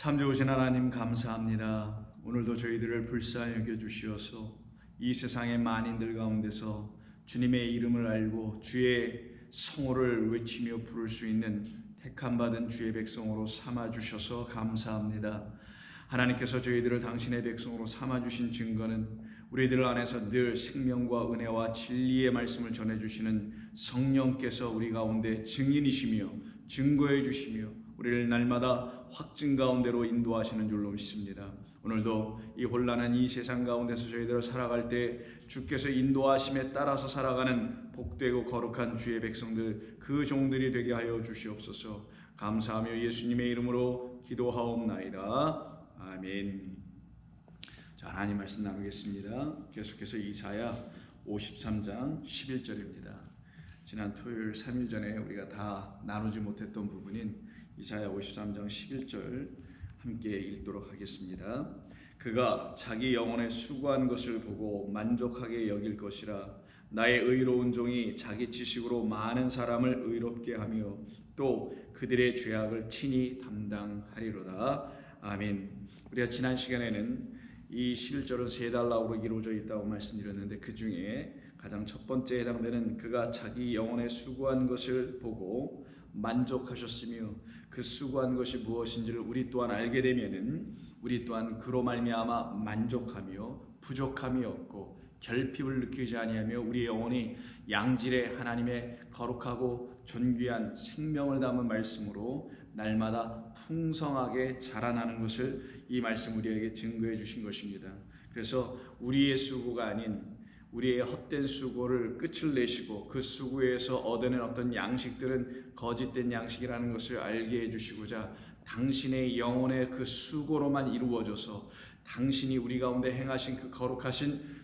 참 좋으신 하나님 감사합니다. 오늘도 저희들을 불쌍히 여겨주시어서 이 세상의 만인들 가운데서 주님의 이름을 알고 주의 성호를 외치며 부를 수 있는 택함받은 주의 백성으로 삼아주셔서 감사합니다. 하나님께서 저희들을 당신의 백성으로 삼아주신 증거는 우리들 안에서 늘 생명과 은혜와 진리의 말씀을 전해주시는 성령께서 우리 가운데 증인이시며 증거해 주시며 우리를 날마다 확증 가운데로 인도하시는 줄로 믿습니다. 오늘도 이 혼란한 이 세상 가운데서 저희들 살아갈 때 주께서 인도하심에 따라서 살아가는 복되고 거룩한 주의 백성들, 그 종들이 되게 하여 주시옵소서. 감사하며 예수님의 이름으로 기도하옵나이다. 아멘. 자, 하나님 말씀 나누겠습니다. 계속해서 이사야 53장 11절입니다. 지난 토요일 3일 전에 우리가 다 나누지 못했던 부분인 이사야 53장 11절 함께 읽도록 하겠습니다. 그가 자기 영혼에 수고한 것을 보고 만족하게 여길 것이라. 나의 의로운 종이 자기 지식으로 많은 사람을 의롭게 하며 또 그들의 죄악을 친히 담당하리로다. 아멘. 우리가 지난 시간에는 이 11절은 세 달락으로 이루어져 있다고 말씀드렸는데, 그 중에 가장 첫 번째 해당되는 그가 자기 영혼에 수고한 것을 보고 만족하셨으며, 그 수고한 것이 무엇인지를 우리 또한 알게 되면은 우리 또한 그로 말미암아 만족하며 부족함이 없고 결핍을 느끼지 아니하며 우리의 영혼이 양질의 하나님의 거룩하고 존귀한 생명을 담은 말씀으로 날마다 풍성하게 자라나는 것을 이 말씀 우리에게 증거해 주신 것입니다. 그래서 우리의 수고가 아닌 우리의 헛된 수고를 끝을 내시고 그 수고에서 얻어낸 어떤 양식들은 거짓된 양식이라는 것을 알게 해주시고자 당신의 영혼의 그 수고로만 이루어져서 당신이 우리 가운데 행하신 그 거룩하신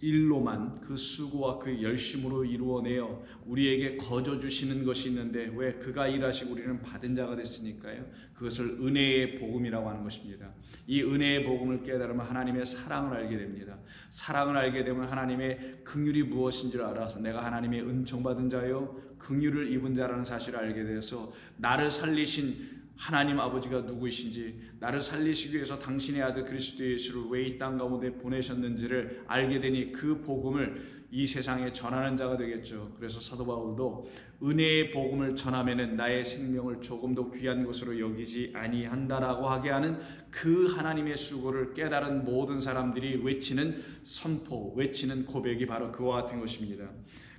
일로만, 그 수고와 그 열심으로 이루어내어 우리에게 거저 주시는 것이 있는데, 왜? 그가 일하시고 우리는 받은 자가 됐으니까요. 그것을 은혜의 복음이라고 하는 것입니다. 이 은혜의 복음을 깨달으면 하나님의 사랑을 알게 됩니다. 사랑을 알게 되면 하나님의 긍휼이 무엇인지를 알아서 내가 하나님의 은총받은 자요 긍휼을 입은 자라는 사실을 알게 되어서 나를 살리신 하나님 아버지가 누구이신지, 나를 살리시기 위해서 당신의 아들 그리스도 예수를 왜 이 땅 가운데 보내셨는지를 알게 되니 그 복음을 이 세상에 전하는 자가 되겠죠. 그래서 사도 바울도 은혜의 복음을 전하면은 나의 생명을 조금도 귀한 것으로 여기지 아니한다라고 하게 하는 그 하나님의 수고를 깨달은 모든 사람들이 외치는 선포, 외치는 고백이 바로 그와 같은 것입니다.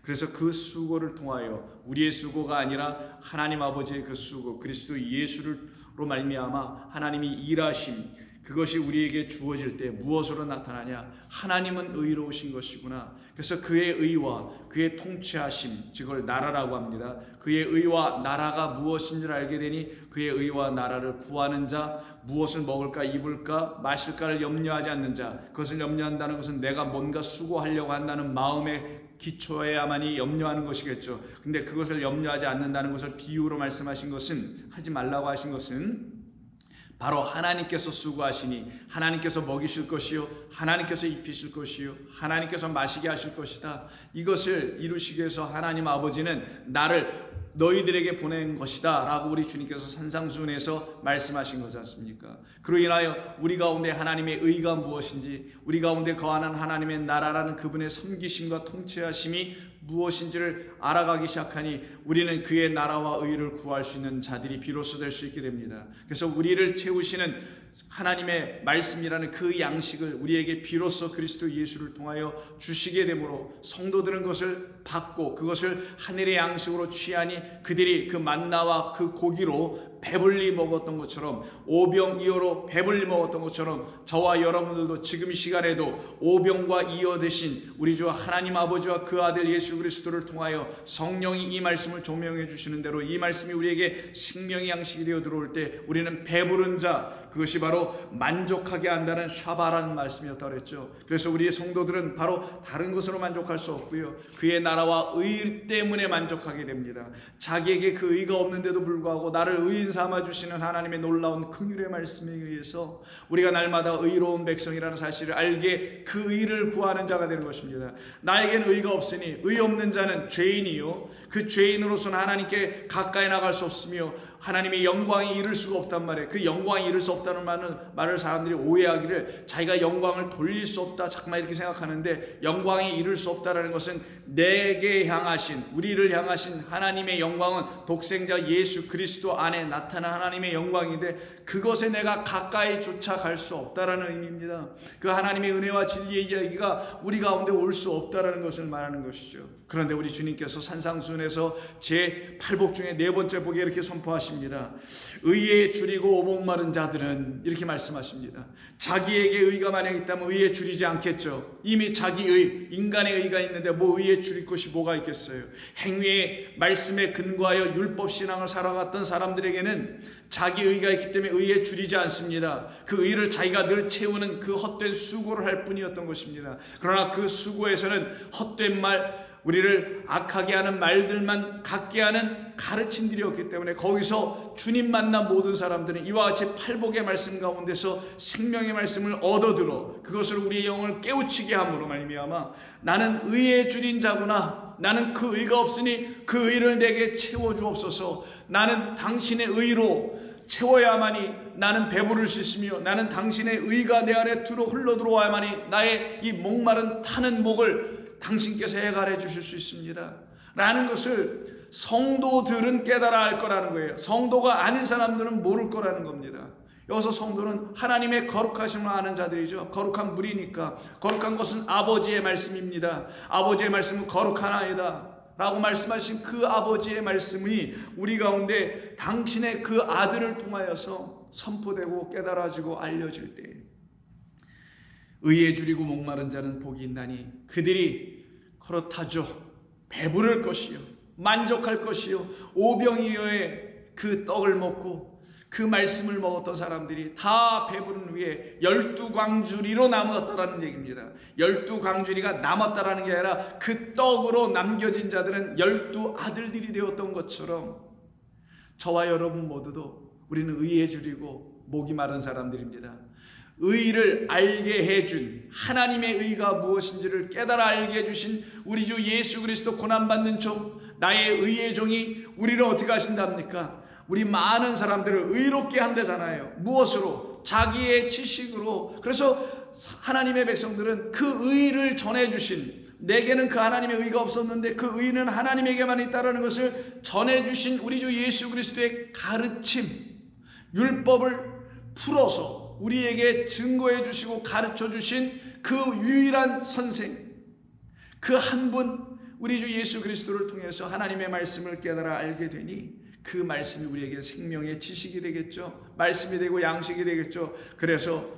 그래서 그 수고를 통하여 우리의 수고가 아니라 하나님 아버지의 그 수고, 그리스도 예수로 말미암아 하나님이 일하심, 그것이 우리에게 주어질 때 무엇으로 나타나냐? 하나님은 의로우신 것이구나. 그래서 그의 의와 그의 통치하심, 즉을 나라라고 합니다. 그의 의와 나라가 무엇인지를 알게 되니 그의 의와 나라를 구하는 자, 무엇을 먹을까 입을까 마실까를 염려하지 않는 자, 그것을 염려한다는 것은 내가 뭔가 수고하려고 한다는 마음의 기초에야만이 염려하는 것이겠죠. 근데 그것을 염려하지 않는다는 것을 비유로 말씀하신 것은, 하지 말라고 하신 것은 바로 하나님께서 수고하시니 하나님께서 먹이실 것이요 하나님께서 입히실 것이요 하나님께서 마시게 하실 것이다. 이것을 이루시기 위해서 하나님 아버지는 나를 너희들에게 보낸 것이다 라고 우리 주님께서 산상수훈에서 말씀하신 거지 않습니까? 그로 인하여 우리 가운데 하나님의 의가 무엇인지, 우리 가운데 거하는 하나님의 나라라는 그분의 섬기심과 통치하심이 무엇인지를 알아가기 시작하니 우리는 그의 나라와 의를 구할 수 있는 자들이 비로소 될 수 있게 됩니다. 그래서 우리를 채우시는 하나님의 말씀이라는 그 양식을 우리에게 비로소 그리스도 예수를 통하여 주시게 되므로 성도들은 그것을 받고 그것을 하늘의 양식으로 취하니 그들이 그 만나와 그 고기로 배불리 먹었던 것처럼, 오병이어로 배불리 먹었던 것처럼 저와 여러분들도 지금 이 시간에도 오병과 이어 되신 우리 주 하나님 아버지와 그 아들 예수 그리스도를 통하여 성령이 이 말씀을 조명해 주시는 대로 이 말씀이 우리에게 생명의 양식이 되어 들어올 때 우리는 배부른 자, 그것이 바로 만족하게 한다는 샤바라는 말씀이었다고 그랬죠. 그래서 우리의 성도들은 바로 다른 것으로 만족할 수 없고요, 그의 나라와 의 때문에 만족하게 됩니다. 자기에게 그 의가 없는데도 불구하고 나를 의인 삼아주시는 하나님의 놀라운 긍휼의 말씀에 의해서 우리가 날마다 의로운 백성이라는 사실을 알게 그 의를 구하는 자가 되는 것입니다. 나에게는 의가 없으니 의 없는 자는 죄인이요 그 죄인으로서는 하나님께 가까이 나갈 수 없으며 하나님의 영광이 이룰 수가 없단 말이에요. 그 영광이 이룰 수 없다는 말을 사람들이 오해하기를 자기가 영광을 돌릴 수 없다 잠깐 이렇게 생각하는데, 영광이 이룰 수 없다라는 것은 내게 향하신, 우리를 향하신 하나님의 영광은 독생자 예수 그리스도 안에 나타난 하나님의 영광인데, 그것에 내가 가까이 쫓아갈 수 없다라는 의미입니다. 그 하나님의 은혜와 진리의 이야기가 우리 가운데 올 수 없다라는 것을 말하는 것이죠. 그런데 우리 주님께서 산상순에서 제 8복 중에 네 번째 복에 이렇게 선포하십니다. 의에 줄이고 목마른 자들은, 이렇게 말씀하십니다. 자기에게 의가 만약 있다면 의에 줄이지 않겠죠. 이미 자기의, 인간의 의가 있는데 뭐 의에 줄일 것이 뭐가 있겠어요. 행위의 말씀에 근거하여 율법 신앙을 살아갔던 사람들에게는 자기 의가 있기 때문에 의에 줄이지 않습니다. 그 의를 자기가 늘 채우는 그 헛된 수고를 할 뿐이었던 것입니다. 그러나 그 수고에서는 헛된 말, 우리를 악하게 하는 말들만 갖게 하는 가르침들이었기 때문에, 거기서 주님 만난 모든 사람들은 이와 같이 팔복의 말씀 가운데서 생명의 말씀을 얻어들어 그것을 우리의 영을 깨우치게 함으로 말미암아 나는 의에 줄인 자구나, 나는 그 의가 없으니 그 의를 내게 채워주옵소서, 나는 당신의 의로 채워야만이 나는 배부를 수 있으며, 나는 당신의 의가 내 안에 흘러들어와야만이 나의 이 목마른 타는 목을 당신께서 해결해 주실 수 있습니다 라는 것을 성도들은 깨달아 알 거라는 거예요. 성도가 아닌 사람들은 모를 거라는 겁니다. 여기서 성도는 하나님의 거룩하심을 아는 자들이죠. 거룩한 물이니까. 거룩한 것은 아버지의 말씀입니다. 아버지의 말씀은 거룩한 아이다 라고 말씀하신 그 아버지의 말씀이 우리 가운데 당신의 그 아들을 통하여서 선포되고 깨달아지고 알려질 때, 의에 줄이고 목마른 자는 복이 있나니 그들이 그렇다죠, 배부를 것이요 만족할 것이요, 오병이어의 그 떡을 먹고 그 말씀을 먹었던 사람들이 다 배부른 후에 12광주리로 남았다라는 얘기입니다. 12광주리가 남았다라는 게 아니라 그 떡으로 남겨진 자들은 12아들들이 되었던 것처럼 저와 여러분 모두도 우리는 의에 줄이고 목이 마른 사람들입니다. 의를 알게 해준, 하나님의 의가 무엇인지를 깨달아 알게 해주신 우리 주 예수 그리스도 고난받는 종, 나의 의의 종이 우리를 어떻게 하신답니까? 우리 많은 사람들을 의롭게 한다잖아요. 무엇으로? 자기의 지식으로. 그래서 하나님의 백성들은 그 의를 전해주신, 내게는 그 하나님의 의가 없었는데 그 의는 하나님에게만 있다는 것을 전해주신 우리 주 예수 그리스도의 가르침, 율법을 풀어서 우리에게 증거해 주시고 가르쳐 주신 그 유일한 선생, 그 한 분, 우리 주 예수 그리스도를 통해서 하나님의 말씀을 깨달아 알게 되니 그 말씀이 우리에게 생명의 지식이 되겠죠. 말씀이 되고 양식이 되겠죠. 그래서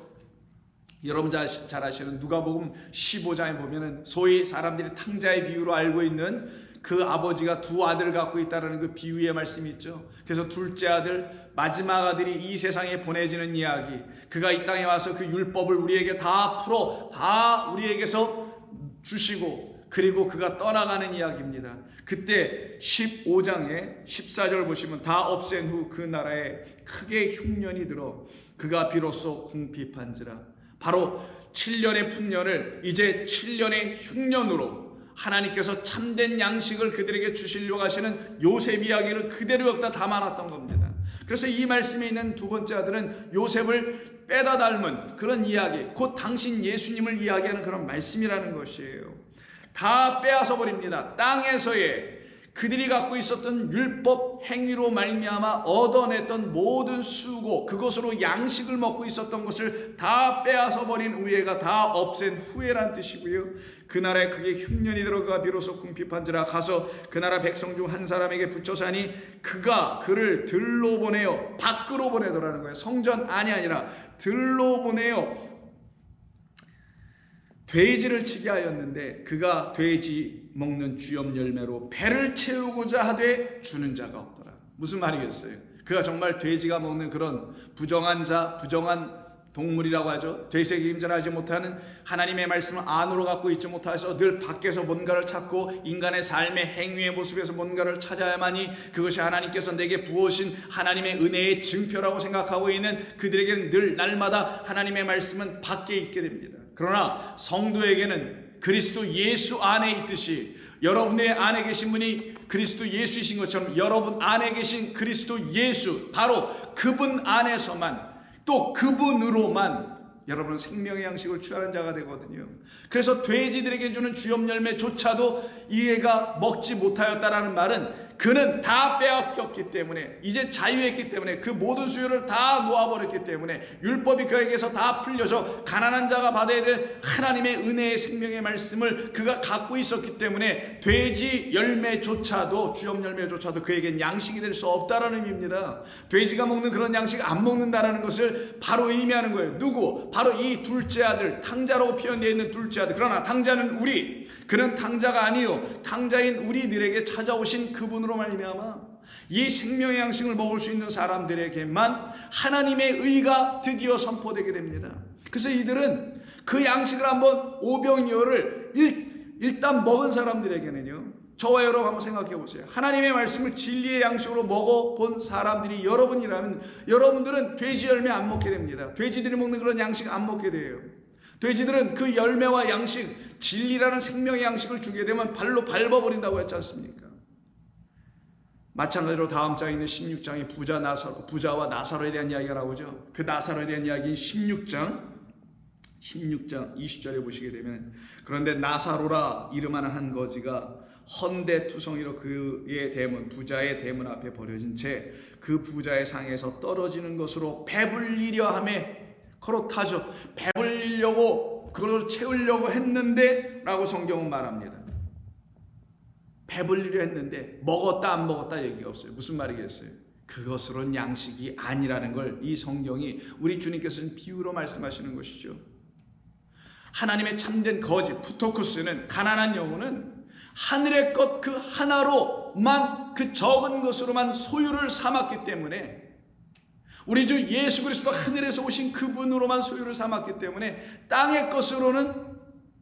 여러분 잘 아시는 누가복음 15장에 보면은 소위 사람들이 탕자의 비유로 알고 있는 그 아버지가 두 아들을 갖고 있다는 그 비유의 말씀이 있죠. 그래서 둘째 아들, 마지막 아들이 이 세상에 보내지는 이야기, 그가 이 땅에 와서 그 율법을 우리에게 다 풀어 다 우리에게서 주시고 그리고 그가 떠나가는 이야기입니다. 그때 15장에 14절 보시면 다 없앤 후 그 나라에 크게 흉년이 들어 그가 비로소 궁핍한지라. 바로 7년의 풍년을 이제 7년의 흉년으로 하나님께서 참된 양식을 그들에게 주시려고 하시는 요셉 이야기를 그대로 여기다 담아놨던 겁니다. 그래서 이 말씀에 있는 두 번째 아들은 요셉을 빼다 닮은 그런 이야기, 곧 당신 예수님을 이야기하는 그런 말씀이라는 것이에요. 다 빼앗아 버립니다. 땅에서의 그들이 갖고 있었던 율법 행위로 말미암아 얻어냈던 모든 수고, 그것으로 양식을 먹고 있었던 것을 다 빼앗아 버린 우애가 다 없앤 후에란 뜻이고요. 그 나라에 크게 흉년이 들어가 비로소 궁핍한지라. 가서 그 나라 백성 중 한 사람에게 붙여서 하니 그가 그를 들로 보내어, 밖으로 보내더라는 거예요. 성전 안이 아니라 들로 보내어 돼지를 치게 하였는데 그가 돼지 먹는 쥐염 열매로 배를 채우고자 하되 주는 자가 없더라. 무슨 말이겠어요? 그가 정말 돼지가 먹는 그런 부정한 자, 부정한 동물이라고 하죠. 되새김 임전하지 못하는, 하나님의 말씀을 안으로 갖고 있지 못해서 늘 밖에서 뭔가를 찾고 인간의 삶의 행위의 모습에서 뭔가를 찾아야만이 그것이 하나님께서 내게 부으신 하나님의 은혜의 증표라고 생각하고 있는 그들에게는 늘 날마다 하나님의 말씀은 밖에 있게 됩니다. 그러나 성도에게는 그리스도 예수 안에 있듯이 여러분의 안에 계신 분이 그리스도 예수이신 것처럼 여러분 안에 계신 그리스도 예수, 바로 그분 안에서만, 또 그분으로만 여러분은 생명의 양식을 취하는 자가 되거든요. 그래서 돼지들에게 주는 주염 열매조차도 이 애가 먹지 못하였다라는 말은 그는 다 빼앗겼기 때문에, 이제 자유했기 때문에, 그 모든 수요를 다 놓아버렸기 때문에, 율법이 그에게서 다 풀려서 가난한 자가 받아야 될 하나님의 은혜의 생명의 말씀을 그가 갖고 있었기 때문에 돼지 열매조차도, 주염 열매조차도 그에겐 양식이 될 수 없다라는 의미입니다. 돼지가 먹는 그런 양식 안 먹는다라는 것을 바로 의미하는 거예요. 누구? 바로 이 둘째 아들, 탕자로 표현되어 있는 둘째 아들. 그러나 탕자는 우리, 그는 탕자가 아니요 탕자인 우리들에게 찾아오신 그분으로 말미암아 이 생명의 양식을 먹을 수 있는 사람들에게만 하나님의 의가 드디어 선포되게 됩니다. 그래서 이들은 그 양식을 한번 오병이어를 일단 먹은 사람들에게는요, 저와 여러분 한번 생각해 보세요. 하나님의 말씀을 진리의 양식으로 먹어본 사람들이 여러분이라면 여러분들은 돼지 열매 안 먹게 됩니다. 돼지들이 먹는 그런 양식 안 먹게 돼요. 돼지들은 그 열매와 양식, 진리라는 생명의 양식을 주게 되면 발로 밟아버린다고 했지 않습니까? 마찬가지로 다음 장에 있는 16장에 부자와 나사로에 대한 이야기가 나오죠. 그 나사로에 대한 이야기인 16장 20절에 보시게 되면, 그런데 나사로라 이름하는 한 거지가 헌데 투성이로 그의 대문, 부자의 대문 앞에 버려진 채 그 부자의 상에서 떨어지는 것으로 배불리려 하매, 그렇다죠. 배불리려고, 그걸 채우려고 했는데 라고 성경은 말합니다. 배불리려 했는데 먹었다 안 먹었다 얘기가 없어요. 무슨 말이겠어요? 그것으로는 양식이 아니라는 걸 이 성경이, 우리 주님께서는 비유로 말씀하시는 것이죠. 하나님의 참된 거짓 부토쿠스는, 가난한 영혼은 하늘의 것 그 하나로만, 그 적은 것으로만 소유를 삼았기 때문에, 우리 주 예수 그리스도 하늘에서 오신 그분으로만 소유를 삼았기 때문에 땅의 것으로는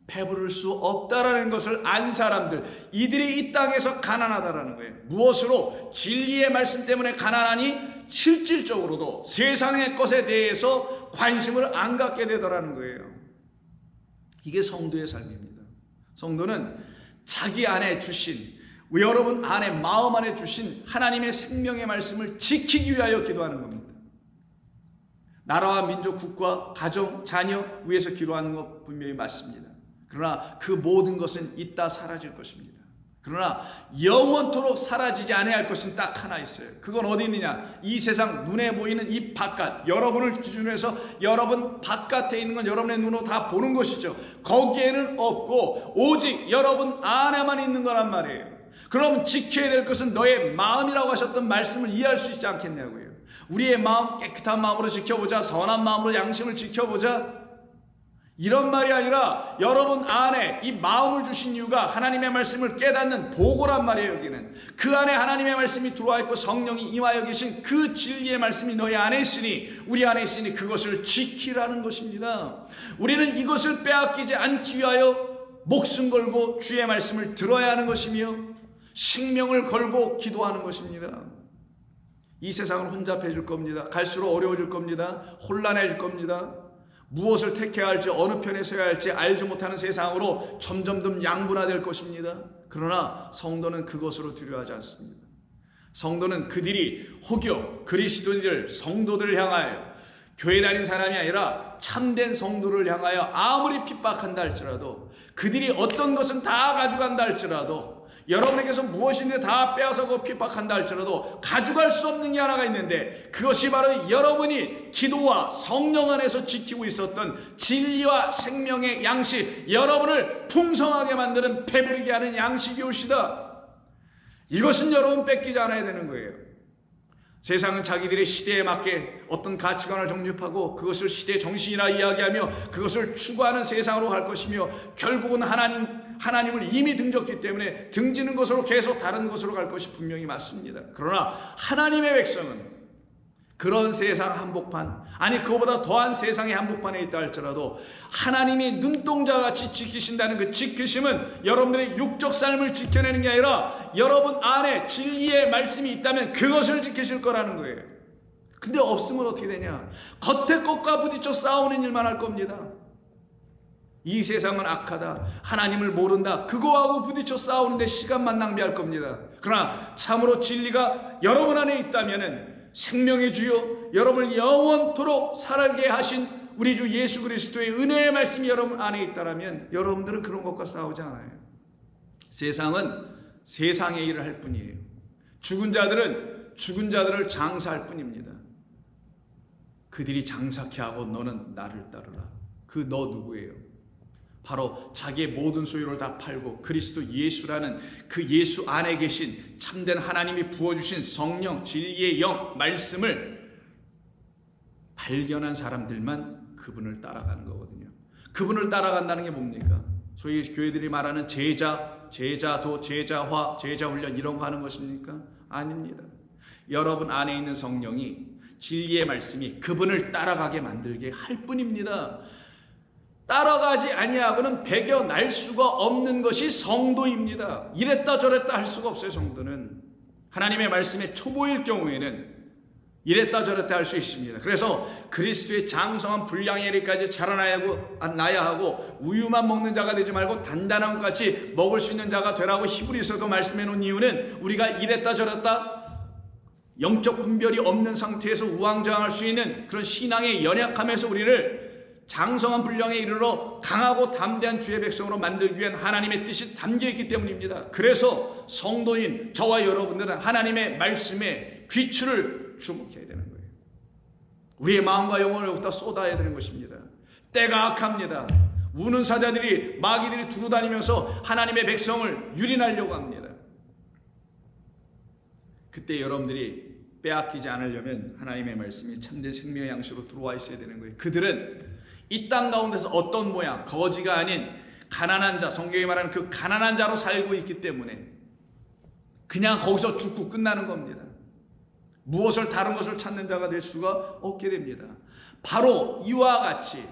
배부를 수 없다라는 것을 안 사람들, 이들이 이 땅에서 가난하다라는 거예요. 무엇으로? 진리의 말씀 때문에 가난하니 실질적으로도 세상의 것에 대해서 관심을 안 갖게 되더라는 거예요. 이게 성도의 삶입니다. 성도는 자기 안에 주신, 여러분 안에, 마음 안에 주신 하나님의 생명의 말씀을 지키기 위하여 기도하는 겁니다. 나라와 민족, 국가, 가정, 자녀 위해서 기도하는 것 분명히 맞습니다. 그러나 그 모든 것은 이따 사라질 것입니다. 그러나 영원토록 사라지지 아니할 것은 딱 하나 있어요. 그건 어디 있느냐? 이 세상 눈에 보이는 이 바깥, 여러분을 기준으로 해서 여러분 바깥에 있는 건 여러분의 눈으로 다 보는 것이죠. 거기에는 없고 오직 여러분 안에만 있는 거란 말이에요. 그럼 지켜야 될 것은 너의 마음이라고 하셨던 말씀을 이해할 수 있지 않겠냐고요. 우리의 마음 깨끗한 마음으로 지켜보자, 선한 마음으로 양심을 지켜보자, 이런 말이 아니라 여러분 안에 이 마음을 주신 이유가 하나님의 말씀을 깨닫는 보고란 말이에요. 여기는 그 안에 하나님의 말씀이 들어와 있고 성령이 임하여 계신 그 진리의 말씀이 너희 안에 있으니, 우리 안에 있으니 그것을 지키라는 것입니다. 우리는 이것을 빼앗기지 않기 위하여 목숨 걸고 주의 말씀을 들어야 하는 것이며 생명을 걸고 기도하는 것입니다. 이 세상은 혼잡해질 겁니다. 갈수록 어려워질 겁니다. 혼란해질 겁니다. 무엇을 택해야 할지, 어느 편에 서야 할지 알지 못하는 세상으로 점점 양분화될 것입니다. 그러나 성도는 그것으로 두려워하지 않습니다. 성도는 그들이 혹여 그리스도인들, 성도들을 향하여, 교회 다닌 사람이 아니라 참된 성도를 향하여 아무리 핍박한다 할지라도, 그들이 어떤 것은 다 가져간다 할지라도, 여러분에게서 무엇인데 다 빼앗아서 핍박한다 할지라도 가져갈 수 없는 게 하나가 있는데, 그것이 바로 여러분이 기도와 성령 안에서 지키고 있었던 진리와 생명의 양식, 여러분을 풍성하게 만드는, 배부르게 하는 양식이 올시다. 이것은 여러분 뺏기지 않아야 되는 거예요. 세상은 자기들의 시대에 맞게 어떤 가치관을 정립하고 그것을 시대 정신이라 이야기하며 그것을 추구하는 세상으로 갈 것이며, 결국은 하나님을 이미 등졌기 때문에 등지는 것으로 계속 다른 것으로 갈 것이 분명히 맞습니다. 그러나 하나님의 백성은 그런 세상 한복판, 아니 그거보다 더한 세상의 한복판에 있다 할지라도 하나님이 눈동자같이 지키신다는 그 지키심은 여러분들의 육적 삶을 지켜내는 게 아니라 여러분 안에 진리의 말씀이 있다면 그것을 지키실 거라는 거예요. 근데 없으면 어떻게 되냐? 겉의 것과 부딪혀 싸우는 일만 할 겁니다. 이 세상은 악하다, 하나님을 모른다, 그거하고 부딪혀 싸우는데 시간만 낭비할 겁니다. 그러나 참으로 진리가 여러분 안에 있다면 생명의 주요 여러분을 영원토록 살게 하신 우리 주 예수 그리스도의 은혜의 말씀이 여러분 안에 있다면 여러분들은 그런 것과 싸우지 않아요. 세상은 세상의 일을 할 뿐이에요. 죽은 자들은 죽은 자들을 장사할 뿐입니다. 그들이 장사케 하고 너는 나를 따르라. 그 너 누구예요? 바로 자기의 모든 소유를 다 팔고 그리스도 예수라는 그 예수 안에 계신 참된 하나님이 부어주신 성령, 진리의 영, 말씀을 발견한 사람들만 그분을 따라가는 거거든요. 그분을 따라간다는 게 뭡니까? 소위 교회들이 말하는 제자도, 제자화, 제자훈련 이런 거 하는 것입니까? 아닙니다. 여러분 안에 있는 성령이 진리의 말씀이 그분을 따라가게 만들게 할 뿐입니다. 따라가지 아니하고는 배겨날 수가 없는 것이 성도입니다. 이랬다 저랬다 할 수가 없어요. 성도는 하나님의 말씀에 초보일 경우에는 이랬다 저랬다 할 수 있습니다. 그래서 그리스도의 장성한 분량에 이르기까지 자라나야 하고 우유만 먹는 자가 되지 말고 단단한 것같이 먹을 수 있는 자가 되라고 히브리서도 말씀해 놓은 이유는 우리가 이랬다 저랬다 영적 분별이 없는 상태에서 우왕좌왕할 수 있는 그런 신앙의 연약함에서 우리를 장성한 분량에 이르러 강하고 담대한 주의 백성으로 만들기 위한 하나님의 뜻이 담겨있기 때문입니다. 그래서 성도인 저와 여러분들은 하나님의 말씀에 귀추를 주목해야 되는 거예요. 우리의 마음과 영혼을 여기다 쏟아야 되는 것입니다. 때가 악합니다. 우는 사자들이 마귀들이 두루다니면서 하나님의 백성을 유린하려고 합니다. 그때 여러분들이 빼앗기지 않으려면 하나님의 말씀이 참된 생명의 양식으로 들어와 있어야 되는 거예요. 그들은 이 땅 가운데서 어떤 모양, 거지가 아닌 가난한 자, 성경이 말하는 그 가난한 자로 살고 있기 때문에 그냥 거기서 죽고 끝나는 겁니다. 무엇을 다른 것을 찾는 자가 될 수가 없게 됩니다. 바로 이와 같이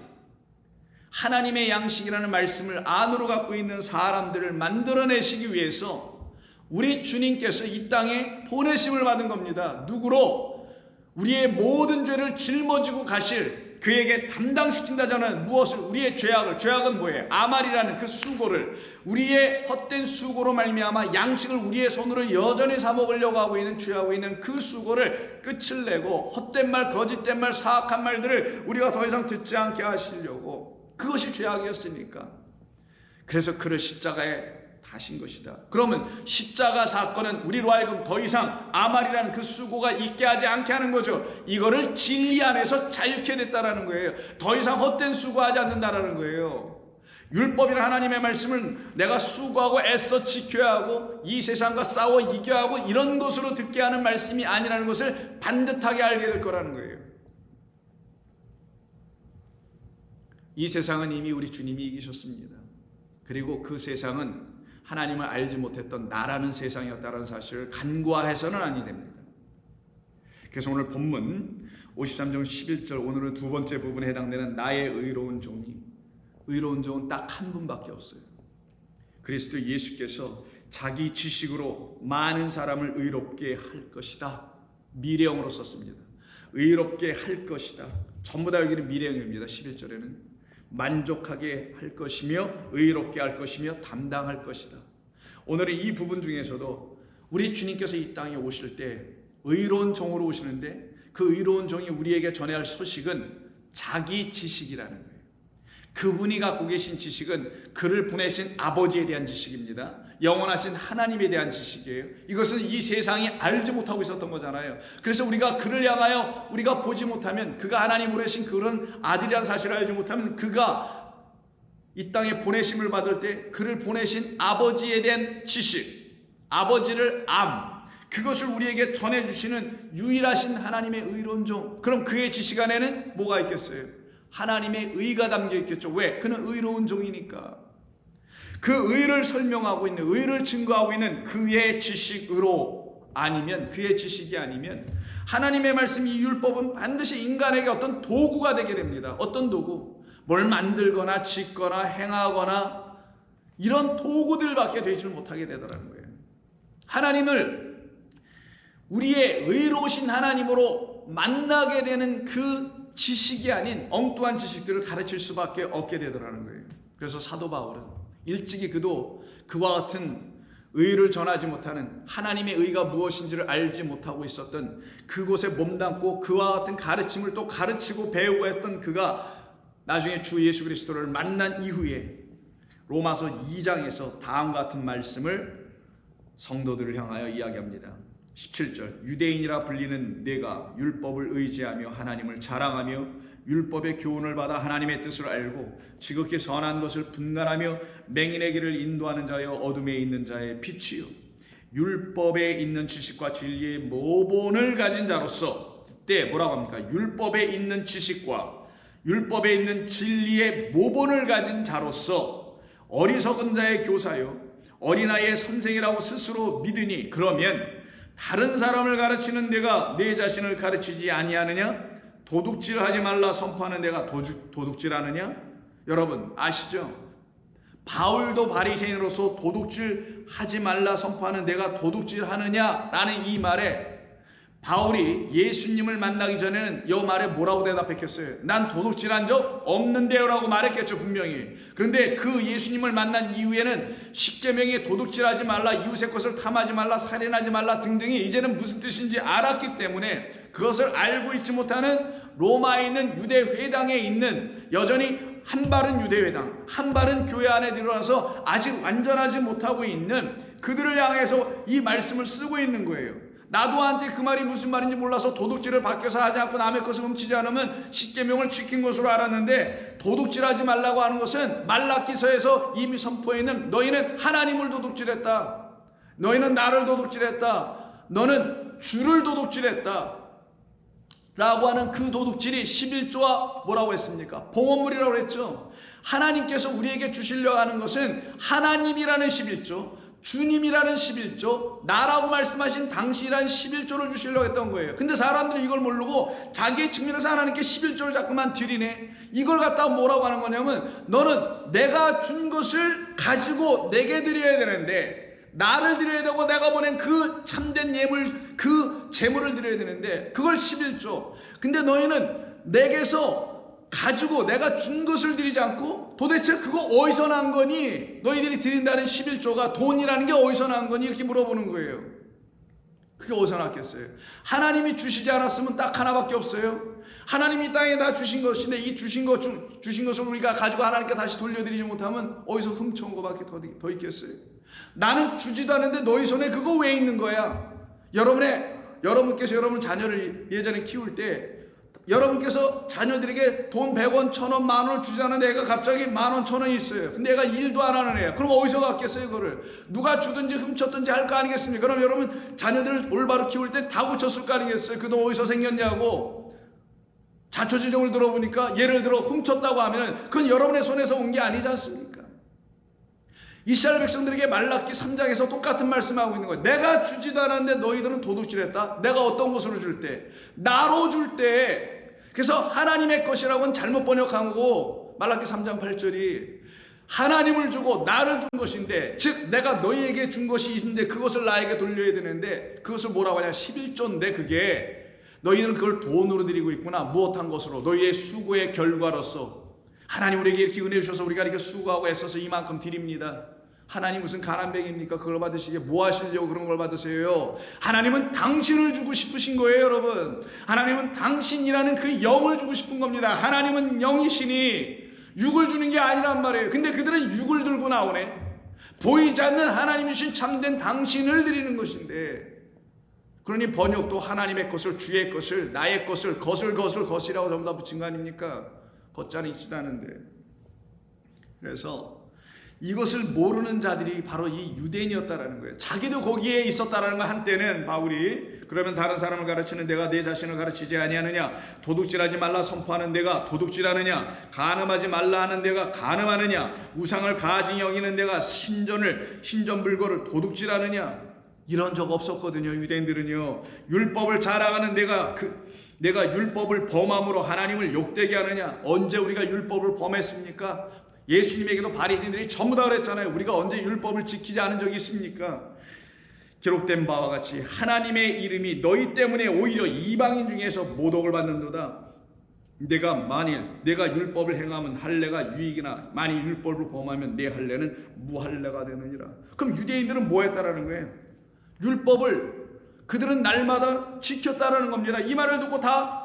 하나님의 양식이라는 말씀을 안으로 갖고 있는 사람들을 만들어내시기 위해서 우리 주님께서 이 땅에 보내심을 받은 겁니다. 누구로? 우리의 모든 죄를 짊어지고 가실 그에게 담당시킨다. 저는 무엇을? 우리의 죄악은 뭐예요? 아말이라는 그 수고를, 우리의 헛된 수고로 말미암아 양식을 우리의 손으로 여전히 사 먹으려고 하고 있는, 취하고 있는 그 수고를 끝을 내고 헛된 말, 거짓된 말, 사악한 말들을 우리가 더 이상 듣지 않게 하시려고, 그것이 죄악이었으니까. 그래서 그를 십자가에 다신 것이다. 그러면 십자가 사건은 우리로 하여금 더 이상 아말이라는 그 수고가 있게 하지 않게 하는 거죠. 이거를 진리 안에서 자유케 됐다라는 거예요. 더 이상 헛된 수고하지 않는다라는 거예요. 율법이나 하나님의 말씀을 내가 수고하고 애써 지켜야 하고 이 세상과 싸워 이겨야 하고 이런 것으로 듣게 하는 말씀이 아니라는 것을 반듯하게 알게 될 거라는 거예요. 이 세상은 이미 우리 주님이 이기셨습니다. 그리고 그 세상은 하나님을 알지 못했던 나라는 세상이었다는 사실을 간과해서는 아니 됩니다. 그래서 오늘 본문 53장 11절, 오늘은 두 번째 부분에 해당되는 나의 의로운 종이, 의로운 종은 딱 한 분밖에 없어요. 그리스도 예수께서 자기 지식으로 많은 사람을 의롭게 할 것이다. 미래형으로 썼습니다. 의롭게 할 것이다. 전부 다 여기는 미래형입니다. 11절에는 만족하게 할 것이며 의롭게 할 것이며 담당할 것이다. 오늘은 이 부분 중에서도 우리 주님께서 이 땅에 오실 때 의로운 종으로 오시는데 그 의로운 종이 우리에게 전해야 할 소식은 자기 지식이라는 거예요. 그분이 갖고 계신 지식은 그를 보내신 아버지에 대한 지식입니다. 영원하신 하나님에 대한 지식이에요. 이것은 이 세상이 알지 못하고 있었던 거잖아요. 그래서 우리가 그를 향하여 우리가 보지 못하면, 그가 하나님 보내신 그런 아들이라는 사실을 알지 못하면, 그가 이 땅에 보내심을 받을 때 그를 보내신 아버지에 대한 지식, 아버지를 그것을 우리에게 전해주시는 유일하신 하나님의 의로운 종. 그럼 그의 지식 안에는 뭐가 있겠어요? 하나님의 의가 담겨 있겠죠. 왜? 그는 의로운 종이니까. 그 의를 설명하고 있는, 의를 증거하고 있는 그의 지식으로 아니면, 그의 지식이 아니면 하나님의 말씀, 이 율법은 반드시 인간에게 어떤 도구가 되게 됩니다. 어떤 도구? 뭘 만들거나 짓거나 행하거나 이런 도구들밖에 되지 못하게 되더라는 거예요. 하나님을 우리의 의로우신 하나님으로 만나게 되는 그 지식이 아닌 엉뚱한 지식들을 가르칠 수밖에 없게 되더라는 거예요. 그래서 사도 바울은 일찍이 그도 그와 같은 의를 전하지 못하는, 하나님의 의가 무엇인지를 알지 못하고 있었던 그곳에 몸담고 그와 같은 가르침을 또 가르치고 배우고 했던 그가 나중에 주 예수 그리스도를 만난 이후에 로마서 2장에서 다음과 같은 말씀을 성도들을 향하여 이야기합니다. 17절, 유대인이라 불리는 내가 율법을 의지하며 하나님을 자랑하며 율법의 교훈을 받아 하나님의 뜻을 알고 지극히 선한 것을 분간하며 맹인의 길을 인도하는 자여 어둠에 있는 자의 빛이요 율법에 있는 지식과 진리의 모본을 가진 자로서, 그때 뭐라고 합니까? 율법에 있는 지식과 율법에 있는 진리의 모본을 가진 자로서 어리석은 자의 교사요 어린아이의 선생이라고 스스로 믿으니, 그러면 다른 사람을 가르치는 내가 내 자신을 가르치지 아니하느냐? 도둑질하지 말라 선포하는 내가 도둑질하느냐? 여러분 아시죠? 바울도 바리새인으로서 도둑질하지 말라 선포하는 내가 도둑질하느냐라는 이 말에 바울이 예수님을 만나기 전에는 이 말에 뭐라고 대답했겠어요? 난 도둑질한 적 없는데요 라고 말했겠죠, 분명히. 그런데 그 예수님을 만난 이후에는 십계명에 도둑질하지 말라, 이웃의 것을 탐하지 말라, 살인하지 말라 등등이 이제는 무슨 뜻인지 알았기 때문에 그것을 알고 있지 못하는 로마에 있는 유대회당에 있는, 여전히 한 발은 유대회당, 한 발은 교회 안에 들어와서 아직 완전하지 못하고 있는 그들을 향해서 이 말씀을 쓰고 있는 거예요. 나도 한테 그 말이 무슨 말인지 몰라서 도둑질을 밖에서 하지 않고 남의 것을 훔치지 않으면 십계명을 지킨 것으로 알았는데, 도둑질하지 말라고 하는 것은 말라기서에서 이미 선포해 있는 너희는 하나님을 도둑질했다, 너희는 나를 도둑질했다, 너는 주를 도둑질했다 라고 하는 그 도둑질이 11조와 뭐라고 했습니까? 봉헌물이라고 했죠. 하나님께서 우리에게 주시려고 하는 것은 하나님이라는 11조, 주님이라는 11조, 나라고 말씀하신 당신이라는 11조를 주시려고 했던 거예요. 근데 사람들이 이걸 모르고 자기의 측면에서 하나님께 11조를 자꾸만 드리네. 이걸 갖다가 뭐라고 하는 거냐면, 너는 내가 준 것을 가지고 내게 드려야 되는데, 나를 드려야 되고 내가 보낸 그 참된 예물, 그 제물을 드려야 되는데 그걸 11조. 근데 너희는 내게서 가지고 내가 준 것을 드리지 않고 도대체 그거 어디서 난 거니? 너희들이 드린다는 11조가 돈이라는 게 어디서 난 거니? 이렇게 물어보는 거예요. 그게 어디서 났겠어요? 하나님이 주시지 않았으면 딱 하나밖에 없어요. 하나님이 땅에 다 주신 것인데 이 주신 것을 우리가 가지고 하나님께 다시 돌려드리지 못하면 어디서 훔쳐온 것밖에 더 있겠어요? 나는 주지도 않는데 너희 손에 그거 왜 있는 거야? 여러분께서 여러분 자녀를 예전에 키울 때 여러분께서 자녀들에게 돈 100원, 1000원, 만원을 주지 않는데 애가 갑자기 10,000원, 1,000원이 있어요. 근데 애가 일도 안 하는 애야. 그럼 어디서 갖겠어요, 그거를? 누가 주든지 훔쳤든지 할 거 아니겠습니까? 그럼 여러분 자녀들을 올바로 키울 때 다 고쳤을 거 아니겠어요? 그 돈 어디서 생겼냐고. 자초지종을 들어보니까 예를 들어 훔쳤다고 하면 그건 여러분의 손에서 온 게 아니지 않습니까? 이스라엘 백성들에게 말라기 3장에서 똑같은 말씀하고 있는 거예요. 내가 주지도 않았는데 너희들은 도둑질했다. 내가 어떤 것으로 줄 때? 나로 줄 때. 그래서 하나님의 것이라고는 잘못 번역한 거고, 말라기 3장 8절이 하나님을 주고 나를 준 것인데, 즉 내가 너희에게 준 것이 있는데 그것을 나에게 돌려야 되는데 그것을 뭐라고 하냐? 11조인데 그게 너희는 그걸 돈으로 드리고 있구나. 무엇한 것으로? 너희의 수고의 결과로서. 하나님 우리에게 이렇게 은혜 주셔서 우리가 이렇게 수고하고 애써서 이만큼 드립니다. 하나님 무슨 가난뱅이입니까? 그걸 받으시게 뭐 하시려고 그런 걸 받으세요? 하나님은 당신을 주고 싶으신 거예요, 여러분. 하나님은 당신이라는 그 영을 주고 싶은 겁니다. 하나님은 영이시니 육을 주는 게 아니란 말이에요. 근데 그들은 육을 들고 나오네. 보이지 않는 하나님이신 참된 당신을 드리는 것인데, 그러니 번역도 하나님의 것을, 주의 것을, 나의 것을, 것이라고 전부 다 붙인 거 아닙니까? 겉자리 있지도 않은데. 그래서 이것을 모르는 자들이 바로 이 유대인이었다라는 거예요. 자기도 거기에 있었다라는 거. 한때는 바울이 그러면 다른 사람을 가르치는 내가 내 자신을 가르치지 아니하느냐? 도둑질하지 말라 선포하는 내가 도둑질하느냐? 간음하지 말라 하는 내가 간음하느냐? 우상을 가증히 여기는 내가 신전불거를 도둑질하느냐? 이런 적 없었거든요. 유대인들은요. 율법을 자랑하는 내가 율법을 범함으로 하나님을 욕되게 하느냐? 언제 우리가 율법을 범했습니까? 예수님에게도 바리새인들이 전부 다 그랬잖아요. 우리가 언제 율법을 지키지 않은 적이 있습니까? 기록된 바와 같이 하나님의 이름이 너희 때문에 오히려 이방인 중에서 모독을 받는도다. 만일 내가 율법을 행하면 할례가 유익이나 만일 율법을 범하면 내 할례는 무할례가 되느니라. 그럼 유대인들은 뭐 했다라는 거예요? 율법을 그들은 날마다 지켰다라는 겁니다. 이 말을 듣고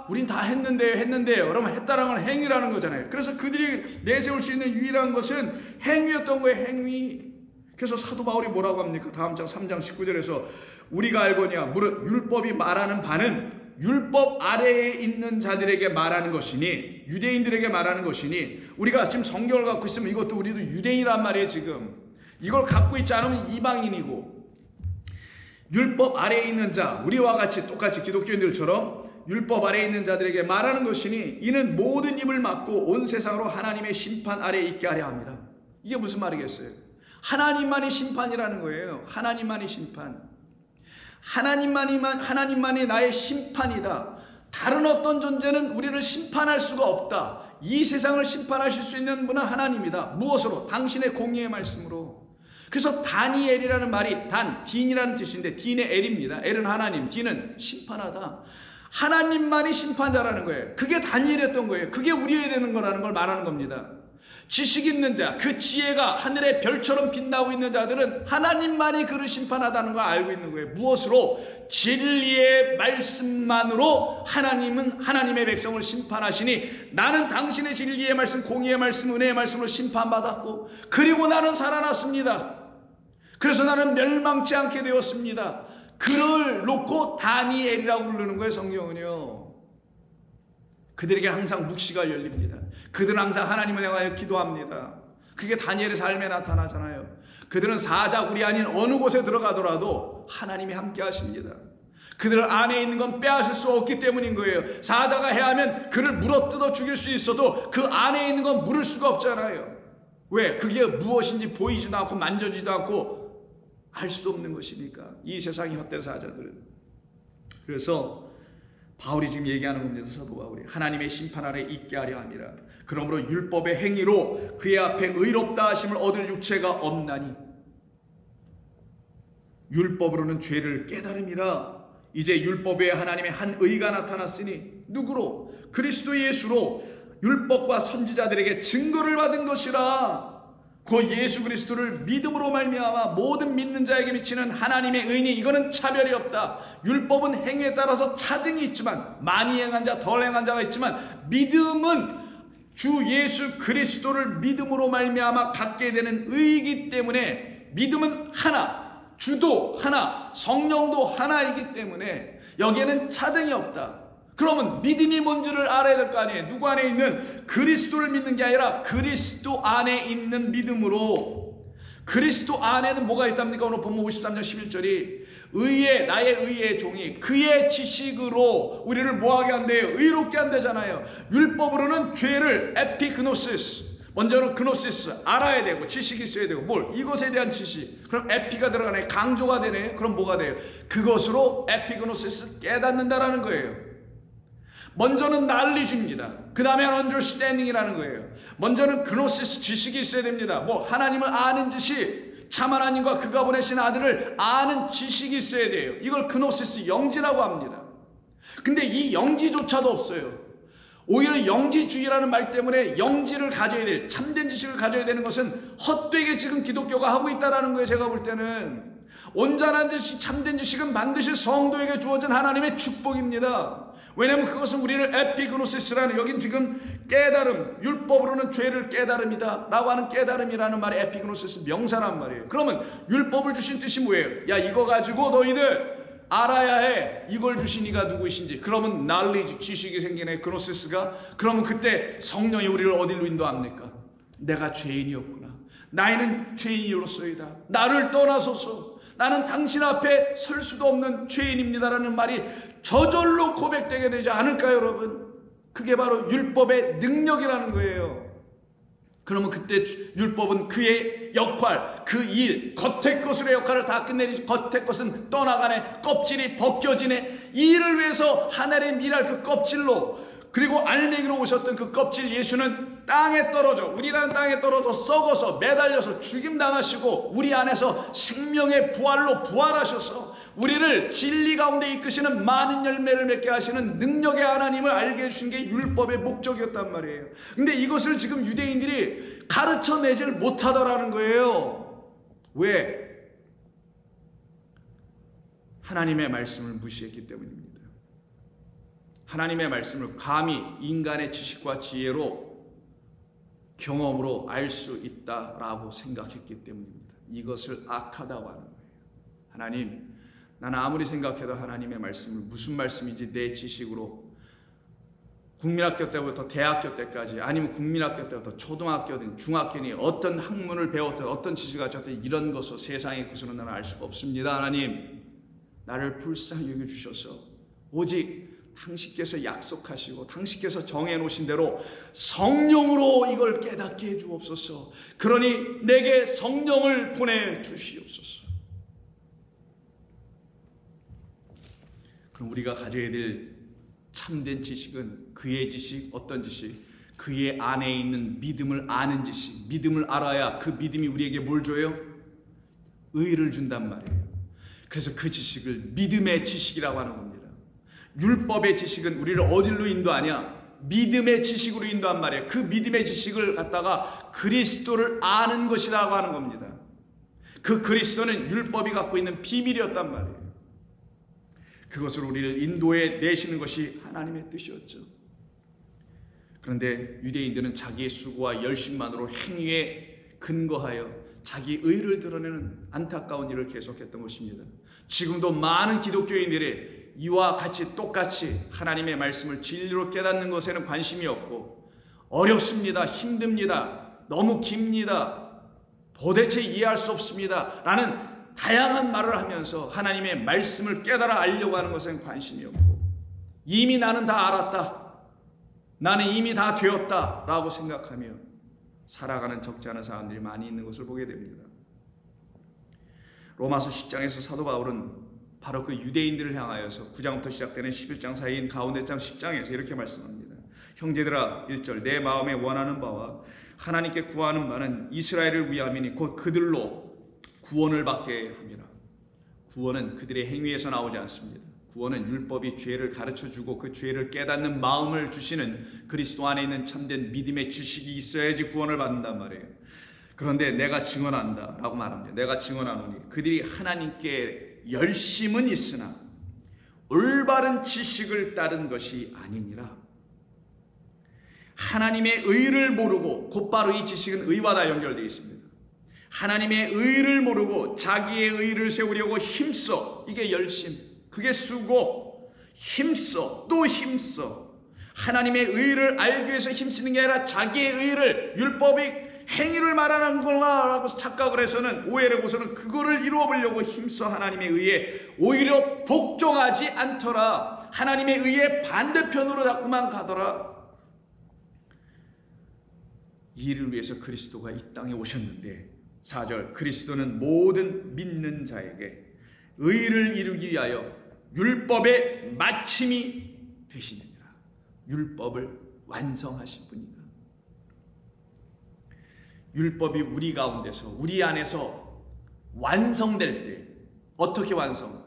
우린 다 했는데요. 그러면 했다라는 건 행위라는 거잖아요. 그래서 그들이 내세울 수 있는 유일한 것은 행위였던 거예요. 행위. 그래서 사도 바울이 뭐라고 합니까? 다음 장 3장 19절에서 우리가 알거니와 무릇 율법이 말하는 바는 율법 아래에 있는 자들에게 말하는 것이니, 유대인들에게 말하는 것이니, 우리가 지금 성경을 갖고 있으면 이것도 우리도 유대인이란 말이에요. 지금 이걸 갖고 있지 않으면 이방인이고, 율법 아래에 있는 자, 우리와 같이 똑같이 기독교인들처럼 율법 아래에 있는 자들에게 말하는 것이니 이는 모든 입을 막고 온 세상으로 하나님의 심판 아래에 있게 하려 합니다. 이게 무슨 말이겠어요? 하나님만이 심판이라는 거예요. 하나님만이 심판. 하나님만이 나의 심판이다. 다른 어떤 존재는 우리를 심판할 수가 없다. 이 세상을 심판하실 수 있는 분은 하나님이다. 무엇으로? 당신의 공의의 말씀으로. 그래서 다니엘이라는 말이 딘이라는 뜻인데 딘의 엘입니다. 엘은 하나님, 딘은 심판하다. 하나님만이 심판자라는 거예요. 그게 다니엘이었던 거예요. 그게 우리여야 되는 거라는 걸 말하는 겁니다. 지식 있는 자, 그 지혜가 하늘의 별처럼 빛나고 있는 자들은 하나님만이 그를 심판하다는 걸 알고 있는 거예요. 무엇으로? 진리의 말씀만으로 하나님은 하나님의 백성을 심판하시니 나는 당신의 진리의 말씀, 공의의 말씀, 은혜의 말씀으로 심판받았고 그리고 나는 살아났습니다. 그래서 나는 멸망치 않게 되었습니다. 그를 놓고 다니엘이라고 부르는 거예요. 성경은요. 그들에게 항상 묵시가 열립니다. 그들은 항상 하나님을 향하여 기도합니다. 그게 다니엘의 삶에 나타나잖아요. 그들은 사자굴이 아닌 어느 곳에 들어가더라도 하나님이 함께 하십니다. 그들 안에 있는 건 빼앗을 수 없기 때문인 거예요. 사자가 해하면 그를 물어뜯어 죽일 수 있어도 그 안에 있는 건 물을 수가 없잖아요. 왜? 그게 무엇인지 보이지도 않고 만져지도 않고 알 수 없는 것이니까. 이 세상의 헛된 사자들은. 그래서 바울이 지금 얘기하는 겁니다. 사도 바울이 하나님의 심판 아래 있게 하려 함이라. 그러므로 율법의 행위로 그의 앞에 의롭다 하심을 얻을 육체가 없나니 율법으로는 죄를 깨달음이라. 이제 율법 외에 하나님의 한 의가 나타났으니 누구로? 그리스도 예수로 율법과 선지자들에게 증거를 받은 것이라. 그 예수 그리스도를 믿음으로 말미암아 모든 믿는 자에게 미치는 하나님의 의니 이거는 차별이 없다. 율법은 행위에 따라서 차등이 있지만 많이 행한 자, 덜 행한 자가 있지만 믿음은 주 예수 그리스도를 믿음으로 말미암아 갖게 되는 의이기 때문에 믿음은 하나, 주도 하나, 성령도 하나이기 때문에 여기에는 차등이 없다. 그러면 믿음이 뭔지를 알아야 될 거 아니에요. 누구 안에 있는? 그리스도를 믿는 게 아니라 그리스도 안에 있는 믿음으로. 그리스도 안에는 뭐가 있답니까? 오늘 본문 53장 11절이 나의 의의 종이 그의 지식으로 우리를 뭐하게 한대요? 의롭게 한대잖아요. 율법으로는 죄를 에피그노시스, 먼저는 그노시스 알아야 되고 지식이 있어야 되고 뭘? 이것에 대한 지식. 그럼 에피가 들어가네. 강조가 되네. 그럼 뭐가 돼요? 그것으로 에피그노시스 깨닫는다라는 거예요. 먼저는 knowledge입니다. 그 다음에 understanding이라는 거예요. 먼저는 그노시스 지식이 있어야 됩니다. 하나님을 아는 지식, 참 하나님과 그가 보내신 아들을 아는 지식이 있어야 돼요. 이걸 그노시스 영지라고 합니다. 근데 이 영지조차도 없어요. 오히려 영지주의라는 말 때문에 영지를 가져야 될, 참된 지식을 가져야 되는 것은 헛되게 지금 기독교가 하고 있다는 거예요. 제가 볼 때는 온전한 지식, 참된 지식은 반드시 성도에게 주어진 하나님의 축복입니다. 왜냐하면 그것은 우리를 에피그노시스라는, 여긴 지금 깨달음, 율법으로는 죄를 깨달음이다 라고 하는 깨달음이라는 말이 에피그노시스 명사란 말이에요. 그러면 율법을 주신 뜻이 뭐예요? 야, 이거 가지고 너희들 알아야 해. 이걸 주신 이가 누구이신지. 그러면 knowledge, 지식이 생기네. 그노시스가. 그러면 그때 성령이 우리를 어디로 인도합니까? 내가 죄인이었구나. 나이는 죄인으로서이다. 나를 떠나소서. 나는 당신 앞에 설 수도 없는 죄인입니다라는 말이 저절로 고백되게 되지 않을까요, 여러분? 그게 바로 율법의 능력이라는 거예요. 그러면 그때 율법은 그의 역할, 그 일, 겉의 것으로의 역할을 다 끝내지. 겉의 것은 떠나가네. 껍질이 벗겨지네. 이 일을 위해서 하늘의 미랄 그 껍질로, 그리고 알맹이로 오셨던 그 껍질 예수는 땅에 떨어져, 우리라는 땅에 떨어져 썩어서 매달려서 죽임당하시고 우리 안에서 생명의 부활로 부활하셔서 우리를 진리 가운데 이끄시는 많은 열매를 맺게 하시는 능력의 하나님을 알게 해주신 게 율법의 목적이었단 말이에요. 근데 이것을 지금 유대인들이 가르쳐내질 못하더라는 거예요. 왜? 하나님의 말씀을 무시했기 때문입니다. 하나님의 말씀을 감히 인간의 지식과 지혜로 경험으로 알 수 있다라고 생각했기 때문입니다. 이것을 악하다고 하는 거예요. 하나님, 나는 아무리 생각해도 하나님의 말씀을 무슨 말씀인지 내 지식으로 국민학교 때부터 대학교 때까지, 아니면 국민학교 때부터 초등학교든 중학교니 어떤 학문을 배웠든 어떤 지식을 가졌든 이런 것을 세상의 것으로 나는 알 수가 없습니다. 하나님, 나를 불쌍히 여겨주셔서 오직 당신께서 약속하시고 당신께서 정해놓으신 대로 성령으로 이걸 깨닫게 해주옵소서. 그러니 내게 성령을 보내주시옵소서. 그럼 우리가 가져야 될 참된 지식은 그의 지식, 어떤 지식? 그의 안에 있는 믿음을 아는 지식. 믿음을 알아야 그 믿음이 우리에게 뭘 줘요? 의를 준단 말이에요. 그래서 그 지식을 믿음의 지식이라고 하는 겁니다. 율법의 지식은 우리를 어디로 인도하냐? 믿음의 지식으로 인도한 말이에요. 그 믿음의 지식을 갖다가 그리스도를 아는 것이라고 하는 겁니다. 그 그리스도는 율법이 갖고 있는 비밀이었단 말이에요. 그것을 우리를 인도해 내시는 것이 하나님의 뜻이었죠. 그런데 유대인들은 자기의 수고와 열심만으로 행위에 근거하여 자기 의를 드러내는 안타까운 일을 계속했던 것입니다. 지금도 많은 기독교인들이 이와 같이 똑같이 하나님의 말씀을 진리로 깨닫는 것에는 관심이 없고, 어렵습니다, 힘듭니다, 너무 깁니다, 도대체 이해할 수 없습니다 라는 다양한 말을 하면서 하나님의 말씀을 깨달아 알려고 하는 것에는 관심이 없고, 이미 나는 다 알았다, 나는 이미 다 되었다 라고 생각하며 살아가는 적지 않은 사람들이 많이 있는 것을 보게 됩니다. 로마서 10장에서 사도 바울은 바로 그 유대인들을 향하여서 9장부터 시작되는 11장 사이인 가운데 장 10장에서 이렇게 말씀합니다. 형제들아, 1절, 내 마음에 원하는 바와 하나님께 구하는 바는 이스라엘을 위함이니 곧 그들로 구원을 받게 함이라. 구원은 그들의 행위에서 나오지 않습니다. 구원은 율법이 죄를 가르쳐주고 그 죄를 깨닫는 마음을 주시는 그리스도 안에 있는 참된 믿음의 지식이 있어야지 구원을 받는단 말이에요. 그런데 내가 증언한다 라고 말합니다. 내가 증언하노니 그들이 하나님께 열심은 있으나 올바른 지식을 따른 것이 아니니라. 하나님의 의를 모르고, 곧바로 이 지식은 의와 다 연결되어 있습니다. 하나님의 의를 모르고 자기의 의를 세우려고 힘써, 이게 열심, 그게 수고, 힘써, 또 힘써. 하나님의 의를 알기 위해서 힘쓰는 게 아니라 자기의 의를, 율법이 행위를 말하는 거라고 착각을 해서는, 오해를 해서는 그거를 이루어보려고 힘써 하나님의 의에 오히려 복종하지 않더라. 하나님의 의의 반대편으로 자꾸만 가더라. 이 일을 위해서 그리스도가 이 땅에 오셨는데, 4절, 그리스도는 모든 믿는 자에게 의를 이루기 위하여 율법의 마침이 되시느니라. 율법을 완성하신 분이다. 율법이 우리 가운데서, 우리 안에서 완성될 때, 어떻게 완성?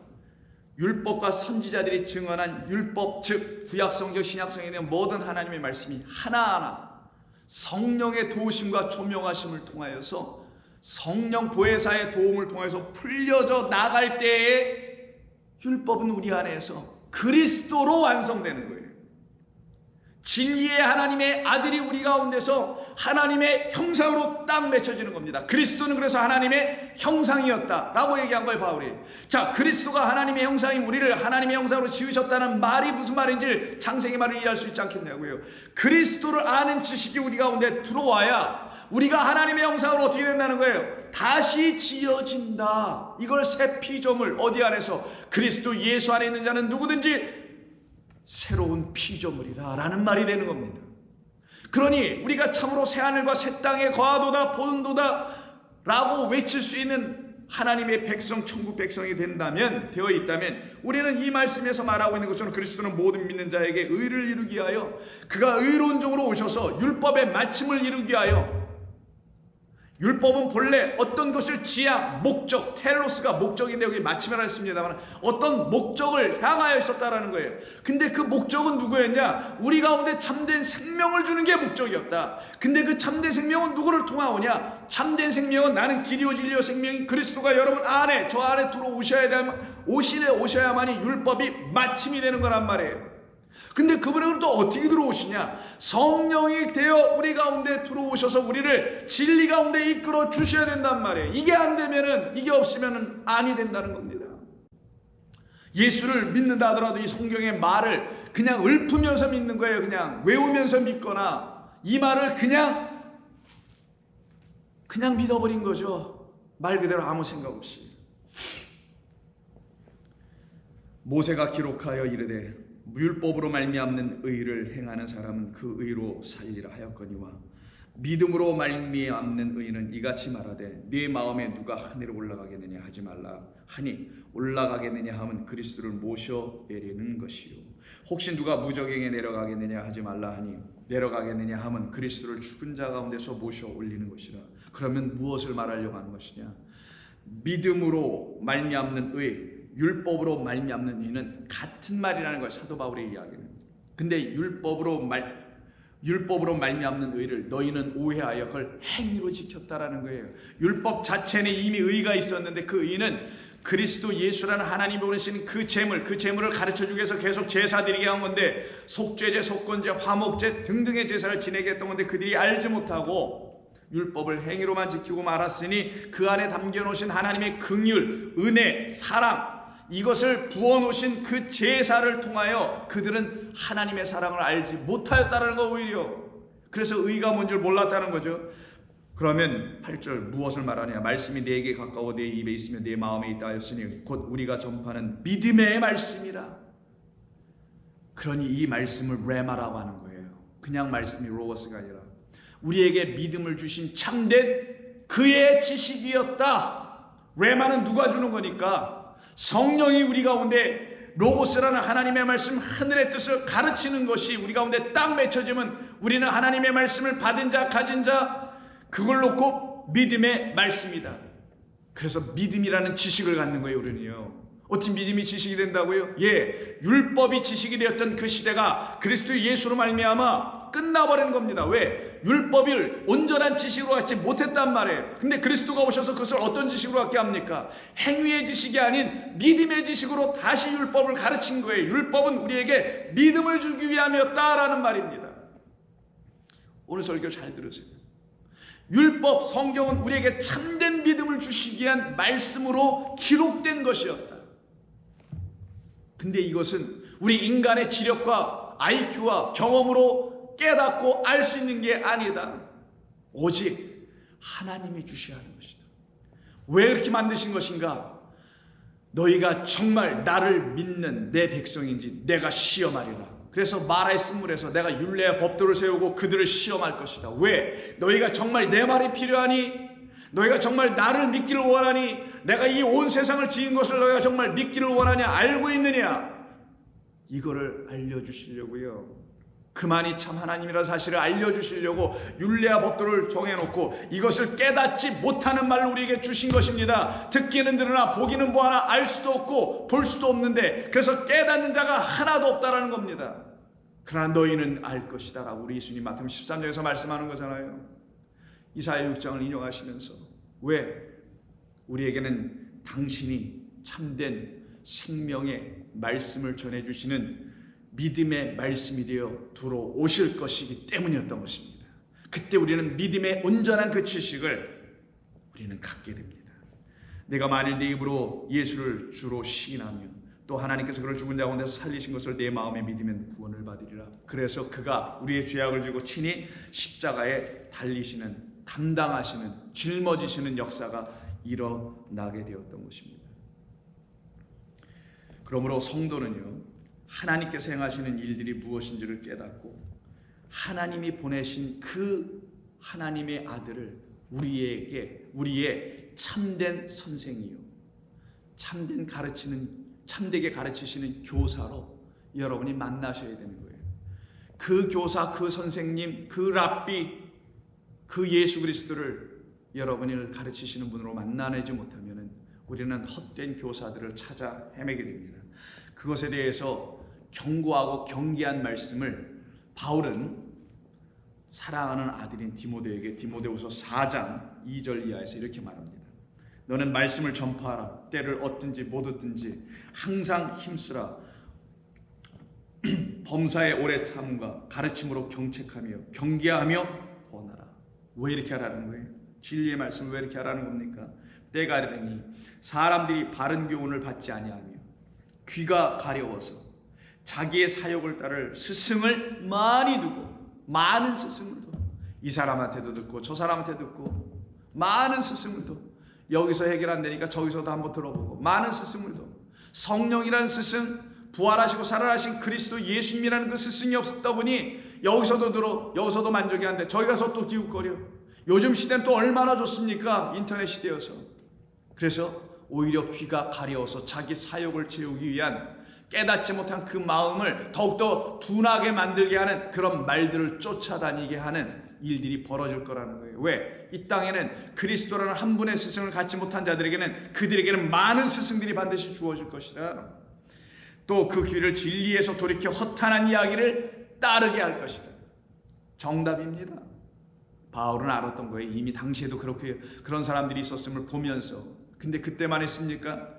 율법과 선지자들이 증언한 율법, 즉 구약성경, 신약성경의 모든 하나님의 말씀이 하나하나 성령의 도우심과 조명하심을 통하여서, 성령 보혜사의 도움을 통해서 풀려져 나갈 때에 율법은 우리 안에서 그리스도로 완성되는 거예요. 진리의 하나님의 아들이 우리 가운데서 하나님의 형상으로 딱 맺혀지는 겁니다. 그리스도는 그래서 하나님의 형상이었다라고 얘기한 거예요, 바울이. 자, 그리스도가 하나님의 형상인 우리를 하나님의 형상으로 지으셨다는 말이 무슨 말인지 창세기 말을 이해할 수 있지 않겠냐고요. 그리스도를 아는 지식이 우리 가운데 들어와야 우리가 하나님의 형상으로 어떻게 된다는 거예요? 다시 지어진다. 이걸 새 피조물, 어디 안에서? 그리스도 예수 안에 있는 자는 누구든지 새로운 피조물이라 라는 말이 되는 겁니다. 그러니 우리가 참으로 새하늘과 새 땅에 거하도다 본도다 라고 외칠 수 있는 하나님의 백성, 천국 백성이 되어 있다면, 우리는 이 말씀에서 말하고 있는 것처럼 그리스도는 모든 믿는 자에게 의를 이루기 위하여, 그가 의로운 종으로 오셔서 율법의 마침을 이루기 위하여 율법은 본래 어떤 것을 지향, 목적, 텔로스가 목적인데 여기 마침을 했습니다만 어떤 목적을 향하여 있었다라는 거예요. 근데 그 목적은 누구였냐? 우리 가운데 참된 생명을 주는 게 목적이었다. 근데 그 참된 생명은 누구를 통하오냐? 참된 생명은 나는 길이요 진리요 생명인 그리스도가 여러분 안에, 저 안에 오셔야만이 율법이 마침이 되는 거란 말이에요. 근데 그분은 또 어떻게 들어오시냐? 성령이 되어 우리 가운데 들어오셔서 우리를 진리 가운데 이끌어 주셔야 된단 말이에요. 이게 안 되면은, 이게 없으면은 아니 된다는 겁니다. 예수를 믿는다 하더라도 이 성경의 말을 그냥 읊으면서 믿는 거예요. 그냥 외우면서 믿거나 이 말을 그냥 믿어버린 거죠. 말 그대로 아무 생각 없이. 모세가 기록하여 이르되 율법으로 말미암는 의를 행하는 사람은 그 의로 살리라 하였거니와 믿음으로 말미암는 의는 이같이 말하되 네 마음에 누가 하늘에 올라가겠느냐 하지 말라 하니 올라가겠느냐 하면 그리스도를 모셔 내리는 것이요 혹시 누가 무저갱에 내려가겠느냐 하지 말라 하니 내려가겠느냐 하면 그리스도를 죽은 자 가운데서 모셔 올리는 것이라. 그러면 무엇을 말하려고 하는 것이냐? 믿음으로 말미암는 의, 율법으로 말미암는 이는 같은 말이라는 거예요. 사도 바울의 이야기는. 근데 율법으로 말미암는 의를 너희는 오해하여 그걸 행위로 지켰다라는 거예요. 율법 자체는 이미 의가 있었는데 그 의는 그리스도 예수라는 하나님이 보내시는 그 재물을 가르쳐주기 위해서 계속 제사 드리게 한 건데 속죄제, 속건제, 화목제 등등의 제사를 지내게 했던 건데 그들이 알지 못하고 율법을 행위로만 지키고 말았으니 그 안에 담겨놓으신 하나님의 긍휼, 은혜, 사랑 이것을 부어놓으신 그 제사를 통하여 그들은 하나님의 사랑을 알지 못하였다는 거 오히려. 그래서 의가 뭔 줄 몰랐다는 거죠. 그러면 8절 무엇을 말하냐? 말씀이 내게 가까워 내 입에 있으며 내 마음에 있다 하였으니 곧 우리가 전파하는 믿음의 말씀이라. 그러니 이 말씀을 레마라고 하는 거예요. 그냥 말씀이 로고스가 아니라 우리에게 믿음을 주신 참된 그의 지식이었다. 레마는 누가 주는 거니까 성령이 우리 가운데 로고스라는 하나님의 말씀 하늘의 뜻을 가르치는 것이 우리 가운데 딱 맺혀지면 우리는 하나님의 말씀을 받은 자 가진 자 그걸 놓고 믿음의 말씀이다. 그래서 믿음이라는 지식을 갖는 거예요. 우리는요. 어찌 믿음이 지식이 된다고요? 예, 율법이 지식이 되었던 그 시대가 그리스도 예수로 말미암아 끝나버리는 겁니다. 왜? 율법을 온전한 지식으로 갖지 못했단 말이에요. 근데 그리스도가 오셔서 그것을 어떤 지식으로 갖게 합니까? 행위의 지식이 아닌 믿음의 지식으로 다시 율법을 가르친 거예요. 율법은 우리에게 믿음을 주기 위함이었다라는 말입니다. 오늘 설교 잘 들으세요. 율법, 성경은 우리에게 참된 믿음을 주시기 위한 말씀으로 기록된 것이었다. 근데 이것은 우리 인간의 지력과 IQ와 경험으로 깨닫고 알 수 있는 게 아니다. 오직 하나님이 주셔야 하는 것이다. 왜 그렇게 만드신 것인가? 너희가 정말 나를 믿는 내 백성인지 내가 시험하리라. 그래서 마라의 쓴물에서 내가 율례와 법도를 세우고 그들을 시험할 것이다. 왜? 너희가 정말 내 말이 필요하니? 너희가 정말 나를 믿기를 원하니? 내가 이 온 세상을 지은 것을 너희가 정말 믿기를 원하냐? 알고 있느냐? 이거를 알려주시려고요. 그만이 참 하나님이라는 사실을 알려주시려고 율례와 법도를 정해놓고 이것을 깨닫지 못하는 말로 우리에게 주신 것입니다. 듣기는 들으나 보기는 보아나 알 수도 없고 볼 수도 없는데 그래서 깨닫는 자가 하나도 없다라는 겁니다. 그러나 너희는 알 것이다 라고 우리 예수님 마태복음 13장에서 말씀하는 거잖아요. 이사야 6장을 인용하시면서 왜? 우리에게는 당신이 참된 생명의 말씀을 전해주시는 믿음의 말씀이 되어 들어오실 것이기 때문이었던 것입니다. 그때 우리는 믿음의 온전한 그 지식을 우리는 갖게 됩니다. 내가 만일 내 입으로 예수를 주로 시인하며 또 하나님께서 그를 죽은 자 가운데서 살리신 것을 내 마음에 믿으면 구원을 받으리라. 그래서 그가 우리의 죄악을 지고 친히 십자가에 달리시는, 담당하시는, 짊어지시는 역사가 일어나게 되었던 것입니다. 그러므로 성도는요, 하나님께서 행하시는 일들이 무엇인지를 깨닫고 하나님이 보내신 그 하나님의 아들을 우리의 참된 선생이요, 참되게 가르치시는 교사로 여러분이 만나셔야 되는 거예요. 그 교사, 그 선생님, 그 랍비, 그 예수 그리스도를 여러분을 가르치시는 분으로 만나내지 못하면 우리는 헛된 교사들을 찾아 헤매게 됩니다. 그것에 대해서 경고하고 경계한 말씀을 바울은 사랑하는 아들인 디모데에게 디모데후서 4장 2절 이하에서 이렇게 말합니다. 너는 말씀을 전파하라. 때를 얻든지 못 얻든지 항상 힘쓰라. 범사에 오래 참음과 가르침으로 경책하며 경계하며 권하라. 왜 이렇게 하라는 거예요? 진리의 말씀을 왜 이렇게 하라는 겁니까? 때가 이르니 사람들이 바른 교훈을 받지 아니하며 귀가 가려워서 자기의 사욕을 따를 스승을 많이 두고, 많은 스승을 둬. 이 사람한테도 듣고 저 사람한테 듣고 많은 스승을 둬. 여기서 해결 안 되니까 저기서도 한번 들어보고 많은 스승을 둬. 성령이라는 스승, 부활하시고 살아나신 그리스도 예수님이라는 그 스승이 없었다 보니 여기서도 들어, 여기서도 만족이 안 돼. 저기 가서 또 기웃거려. 요즘 시대는 또 얼마나 좋습니까? 인터넷 시대여서. 그래서 오히려 귀가 가려워서 자기 사욕을 채우기 위한 깨닫지 못한 그 마음을 더욱더 둔하게 만들게 하는 그런 말들을 쫓아다니게 하는 일들이 벌어질 거라는 거예요. 왜? 이 땅에는 그리스도라는 한 분의 스승을 갖지 못한 자들에게는, 그들에게는 많은 스승들이 반드시 주어질 것이다. 또 그 귀를 진리에서 돌이켜 허탄한 이야기를 따르게 할 것이다. 정답입니다. 바울은 알았던 거예요. 이미 당시에도 그렇게 그런 사람들이 있었음을 보면서. 근데 그때만 했습니까?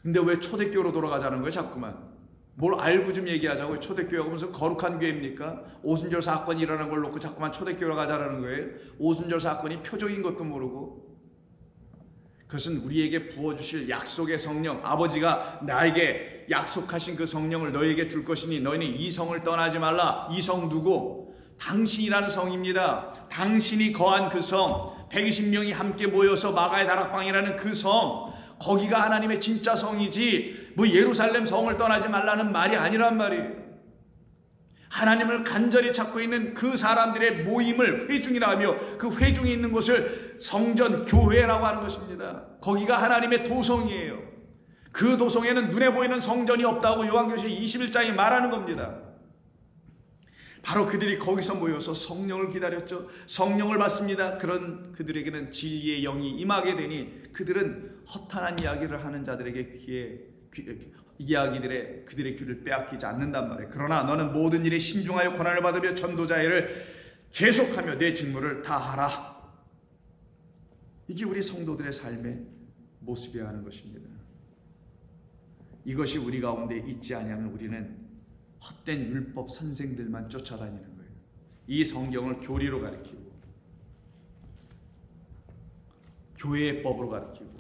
근데 왜 초대교회로 돌아가자는 거예요? 자꾸만 뭘 알고 좀 얘기하자고. 초대교회가 무슨 거룩한 교회입니까? 오순절 사건이 일어난 걸 놓고 자꾸만 초대교회로 가자라는 거예요. 오순절 사건이 표적인 것도 모르고. 그것은 우리에게 부어주실 약속의 성령, 아버지가 나에게 약속하신 그 성령을 너에게 줄 것이니 너희는 이 성을 떠나지 말라. 이 성 누구? 당신이라는 성입니다. 당신이 거한 그 성, 120명이 함께 모여서 마가의 다락방이라는 그 성, 거기가 하나님의 진짜 성이지 뭐 예루살렘 성을 떠나지 말라는 말이 아니란 말이에요. 하나님을 간절히 찾고 있는 그 사람들의 모임을 회중이라 하며 그 회중이 있는 곳을 성전, 교회라고 하는 것입니다. 거기가 하나님의 도성이에요. 그 도성에는 눈에 보이는 성전이 없다고 요한계시록 21장이 말하는 겁니다. 바로 그들이 거기서 모여서 성령을 기다렸죠. 성령을 받습니다. 그런 그들에게는 진리의 영이 임하게 되니 그들은 허탄한 이야기를 하는 자들에게 이야기들에 그들의 귀를 빼앗기지 않는단 말이에요. 그러나 너는 모든 일에 신중하여 고난을 받으며 전도자의 일을 계속하며 내 직무를 다하라. 이게 우리 성도들의 삶의 모습이어야 하는 것입니다. 이것이 우리 가운데 있지 아니하면 우리는 헛된 율법 선생들만 쫓아다니는 거예요. 이 성경을 교리로 가르치고 교회의 법으로 가르치고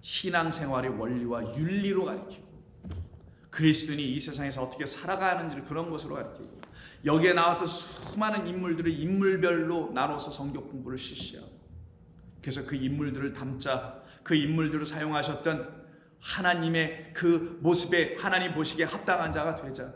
신앙생활의 원리와 윤리로 가르치고 그리스도인이 이 세상에서 어떻게 살아가는지를 그런 것으로 가르치고 여기에 나왔던 수많은 인물들을 인물별로 나눠서 성경 공부를 실시하고 그래서 그 인물들을 담자 그 인물들을 사용하셨던 하나님의 그 모습에 하나님 보시기에 합당한 자가 되자.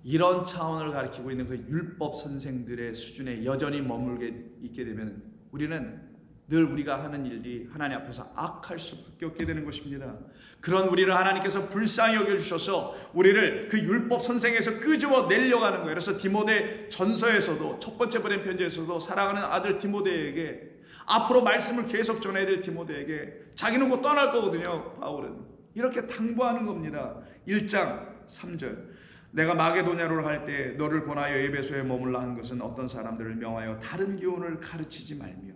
이런 차원을 가리키고 있는 그 율법 선생들의 수준에 여전히 머물게 있게 되면 우리는 늘 우리가 하는 일이 하나님 앞에서 악할 수밖에 없게 되는 것입니다. 그런 우리를 하나님께서 불쌍히 여겨주셔서 우리를 그 율법 선생에서 끄집어 내려고 하는 거예요. 그래서 디모데 전서에서도 첫 번째 보낸 편지에서도 사랑하는 아들 디모데에게 앞으로 말씀을 계속 전해야 될 디모데에게 자기는 곧 떠날 거거든요. 바울은 이렇게 당부하는 겁니다. 1장 3절 내가 마게도냐로 할 때 너를 권하여 에베소에 머물라 한 것은 어떤 사람들을 명하여 다른 교훈을 가르치지 말며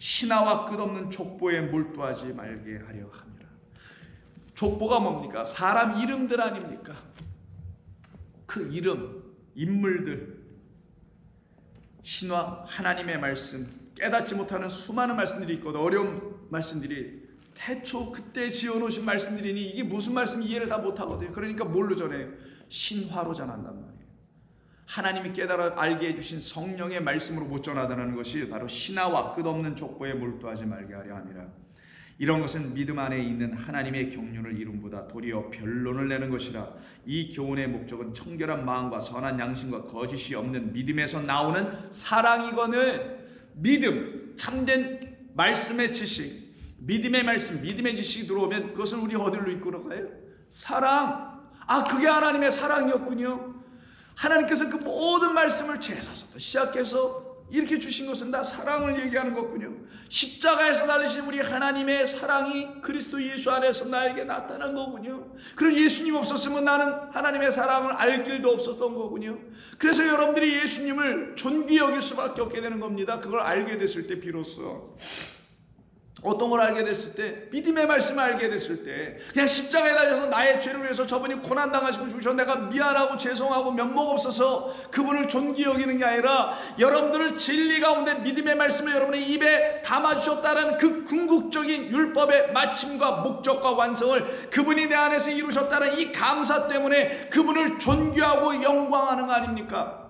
신하와 끝없는 족보에 몰두하지 말게 하려 함이라. 족보가 뭡니까? 사람 이름들 아닙니까? 그 이름, 인물들, 신화, 하나님의 말씀, 깨닫지 못하는 수많은 말씀들이 있거든. 어려운 말씀들이 태초 그때 지어놓으신 말씀들이니 이게 무슨 말씀인지 이해를 다 못하거든요. 그러니까 뭘로 전해요? 신화로 전한단 말이에요. 하나님이 깨달아 알게 해주신 성령의 말씀으로 못 전하다는 것이 바로 신하와 끝없는 족보에 몰두하지 말게 하려 함이라. 이런 것은 믿음 안에 있는 하나님의 경륜을 이룸보다 도리어 변론을 내는 것이라. 이 교훈의 목적은 청결한 마음과 선한 양심과 거짓이 없는 믿음에서 나오는 사랑이거늘. 믿음, 참된 말씀의 지식, 믿음의 말씀, 믿음의 지식이 들어오면 그것을 우리 어디로 이끌어가요? 사랑. 그게 하나님의 사랑이었군요. 하나님께서 그 모든 말씀을 제사서부터 시작해서 이렇게 주신 것은 다 사랑을 얘기하는 거군요. 십자가에서 달리신 우리 하나님의 사랑이 그리스도 예수 안에서 나에게 나타난 거군요. 그럼 예수님 없었으면 나는 하나님의 사랑을 알 길도 없었던 거군요. 그래서 여러분들이 예수님을 존귀히 여길 수밖에 없게 되는 겁니다. 그걸 알게 됐을 때 비로소. 어떤 걸 알게 됐을 때, 믿음의 말씀을 알게 됐을 때, 그냥 십자가에 달려서 나의 죄를 위해서 저분이 고난당하시고 죽으셔서 내가 미안하고 죄송하고 면목 없어서 그분을 존귀히 여기는 게 아니라 여러분들을 진리 가운데 믿음의 말씀을 여러분의 입에 담아주셨다는 그 궁극적인 율법의 마침과 목적과 완성을 그분이 내 안에서 이루셨다는 이 감사 때문에 그분을 존귀하고 영광하는 거 아닙니까?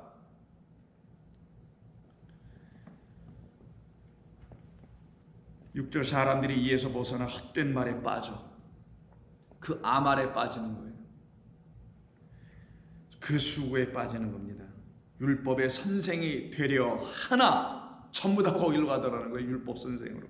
6절 사람들이 이에서 벗어나 헛된 말에 빠져 그 아말에 빠지는 거예요. 그 수고에 빠지는 겁니다. 율법의 선생이 되려 하나 전부 다 거기로 가더라는 거예요. 율법 선생으로.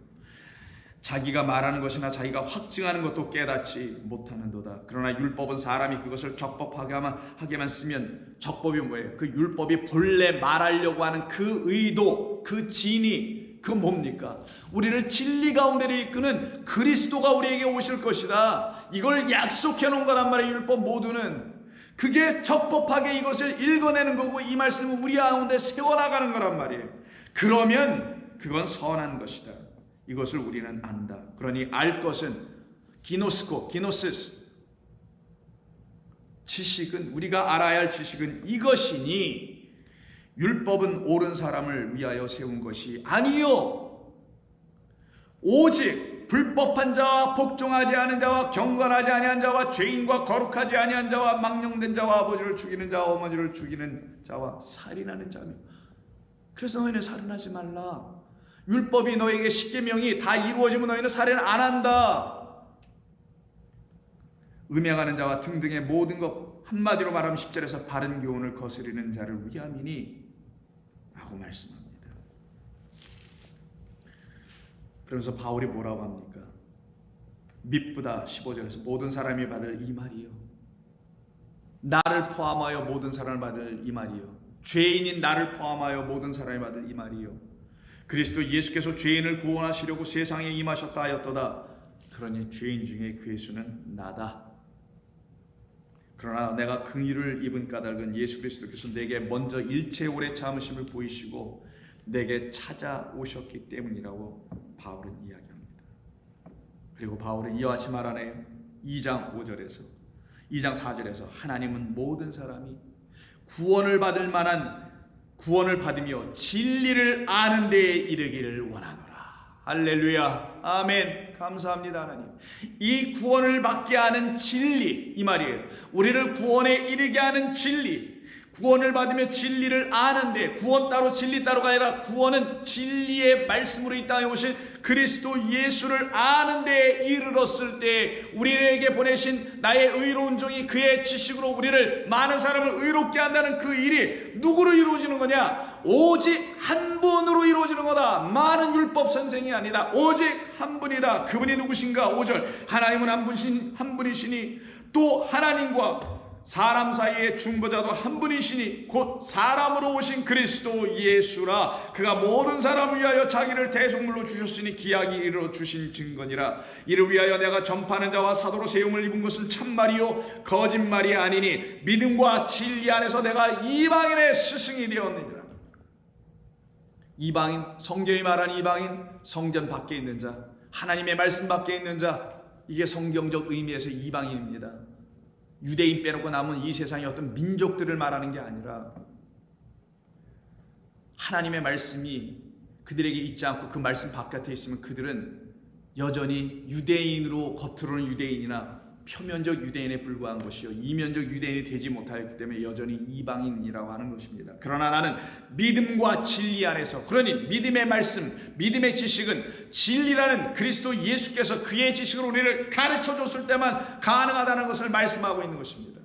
자기가 말하는 것이나 자기가 확증하는 것도 깨닫지 못하는도다. 그러나 율법은 사람이 그것을 적법하게만 쓰면, 적법이 뭐예요? 그 율법이 본래 말하려고 하는 그 의도, 그 진이 그 뭡니까? 우리를 진리 가운데로 이끄는 그리스도가 우리에게 오실 것이다. 이걸 약속해 놓은 거란 말이에요. 율법 모두는. 그게 적법하게 이것을 읽어내는 거고 이 말씀은 우리 가운데 세워나가는 거란 말이에요. 그러면 그건 선한 것이다. 이것을 우리는 안다. 그러니 알 것은 기노시스. 지식은, 우리가 알아야 할 지식은 이것이니 율법은 옳은 사람을 위하여 세운 것이 아니요 오직 불법한 자와 복종하지 않은 자와 경건하지 아니한 자와 죄인과 거룩하지 아니한 자와 망령된 자와 아버지를 죽이는 자와 어머니를 죽이는 자와 살인하는 자며. 그래서 너희는 살인하지 말라. 율법이 너에게 십계명이 다 이루어지면 너희는 살인 안 한다. 음행하는 자와 등등의 모든 것, 한마디로 말하면 10절에서 바른 교훈을 거스리는 자를 위함이니 라고 말씀합니다. 그러면서 바울이 뭐라고 합니까? 밉보다 15절에서 모든 사람이 받을 이 말이요, 나를 포함하여 모든 사람을 받을 이 말이요, 죄인인 나를 포함하여 모든 사람이 받을 이 말이요, 그리스도 예수께서 죄인을 구원하시려고 세상에 임하셨다 하였도다. 그러니 죄인 중에 그의 수는 나다. 그러나 내가 긍휼을 입은 까닭은 예수 그리스도께서 내게 먼저 일체 오래 참으심을 보이시고 내게 찾아오셨기 때문이라고 바울은 이야기합니다. 그리고 바울은 이와 같이 말하네요. 2장 5절에서 2장 4절에서 하나님은 모든 사람이 구원을 받을 만한 구원을 받으며 진리를 아는 데에 이르기를 원하노라. 할렐루야, 아멘. 감사합니다 하나님. 이 구원을 받게 하는 진리, 이 말이에요. 우리를 구원에 이르게 하는 진리, 구원을 받으며 진리를 아는데, 구원 따로 진리 따로가 아니라 구원은 진리의 말씀으로 이 땅에 오신 그리스도 예수를 아는 데에 이르렀을 때 우리에게 보내신 나의 의로운 종이 그의 지식으로 우리를, 많은 사람을 의롭게 한다는 그 일이 누구로 이루어지는 거냐? 오직 한 분으로 이루어지는 거다. 많은 율법 선생이 아니다. 오직 한 분이다. 그분이 누구신가? 5절 하나님은 한 분이시니 또 하나님과 사람 사이의 중보자도 한 분이시니 곧 사람으로 오신 그리스도 예수라. 그가 모든 사람을 위하여 자기를 대속물로 주셨으니 기약이 이르러 주신 증거니라. 이를 위하여 내가 전파하는 자와 사도로 세움을 입은 것은 참말이요 거짓말이 아니니 믿음과 진리 안에서 내가 이방인의 스승이 되었느니라. 이방인, 성경이 말하는 이방인, 성전 밖에 있는 자, 하나님의 말씀 밖에 있는 자, 이게 성경적 의미에서 이방인입니다. 유대인 빼놓고 남은 이 세상의 어떤 민족들을 말하는 게 아니라 하나님의 말씀이 그들에게 있지 않고 그 말씀 바깥에 있으면 그들은 여전히 유대인으로, 겉으로는 유대인이나 표면적 유대인에 불과한 것이요 이면적 유대인이 되지 못하였기 때문에 여전히 이방인이라고 하는 것입니다. 그러나 나는 믿음과 진리 안에서, 그러니 믿음의 말씀, 믿음의 지식은 진리라는 그리스도 예수께서 그의 지식으로 우리를 가르쳐 줬을 때만 가능하다는 것을 말씀하고 있는 것입니다.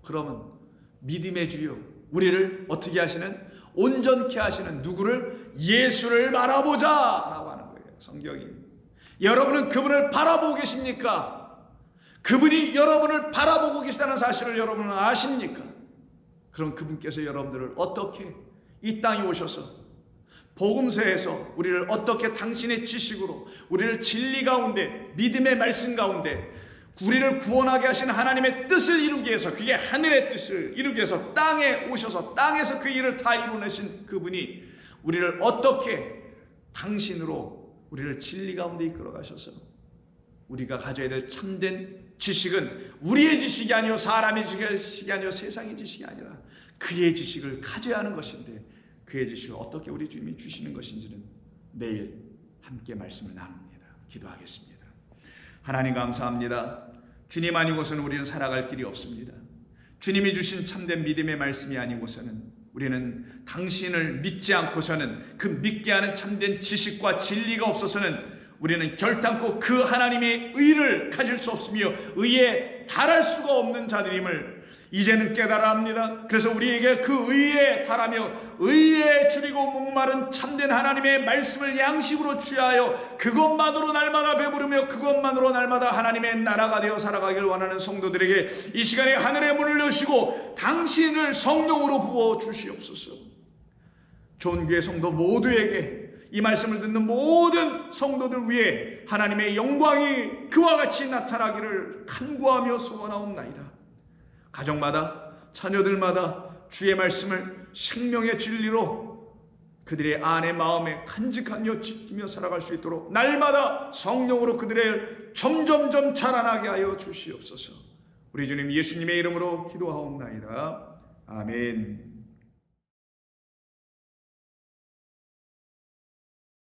그러면 믿음의 주요, 우리를 어떻게 하시는? 온전케 하시는 누구를? 예수를 바라보자 라고 하는 거예요. 성경이. 여러분은 그분을 바라보고 계십니까? 그분이 여러분을 바라보고 계시다는 사실을 여러분은 아십니까? 그럼 그분께서 여러분들을 어떻게 이 땅에 오셔서 복음서에서 우리를 어떻게 당신의 지식으로 우리를 진리 가운데 믿음의 말씀 가운데 우리를 구원하게 하신 하나님의 뜻을 이루기 위해서, 그게 하늘의 뜻을 이루기 위해서 땅에 오셔서 땅에서 그 일을 다 이루내신 그분이 우리를 어떻게 당신으로 우리를 진리 가운데 이끌어 가셔서 우리가 가져야 될 참된 지식은 우리의 지식이 아니요 사람의 지식이 아니요 세상의 지식이 아니라 그의 지식을 가져야 하는 것인데, 그의 지식을 어떻게 우리 주님이 주시는 것인지는 내일 함께 말씀을 나눕니다. 기도하겠습니다. 하나님 감사합니다. 주님 아니고서는 우리는 살아갈 길이 없습니다. 주님이 주신 참된 믿음의 말씀이 아니고서는 우리는 당신을 믿지 않고서는, 그 믿게 하는 참된 지식과 진리가 없어서는 우리는 결단코 그 하나님의 의를 가질 수 없으며 의에 달할 수가 없는 자들임을 이제는 깨달아 합니다. 그래서 우리에게 그 의에 달하며 의에 줄이고 목마른 참된 하나님의 말씀을 양식으로 취하여 그것만으로 날마다 배부르며 그것만으로 날마다 하나님의 나라가 되어 살아가길 원하는 성도들에게 이 시간에 하늘의 문을 여시고 당신을 성령으로 부어 주시옵소서. 좋은 교회 성도 모두에게, 이 말씀을 듣는 모든 성도들 위해 하나님의 영광이 그와 같이 나타나기를 간구하며 소원하옵나이다. 가정마다, 자녀들마다 주의 말씀을 생명의 진리로 그들의 안의 마음에 간직하며 지키며 살아갈 수 있도록 날마다 성령으로 그들의 점점점 자라나게 하여 주시옵소서. 우리 주님 예수님의 이름으로 기도하옵나이다. 아멘.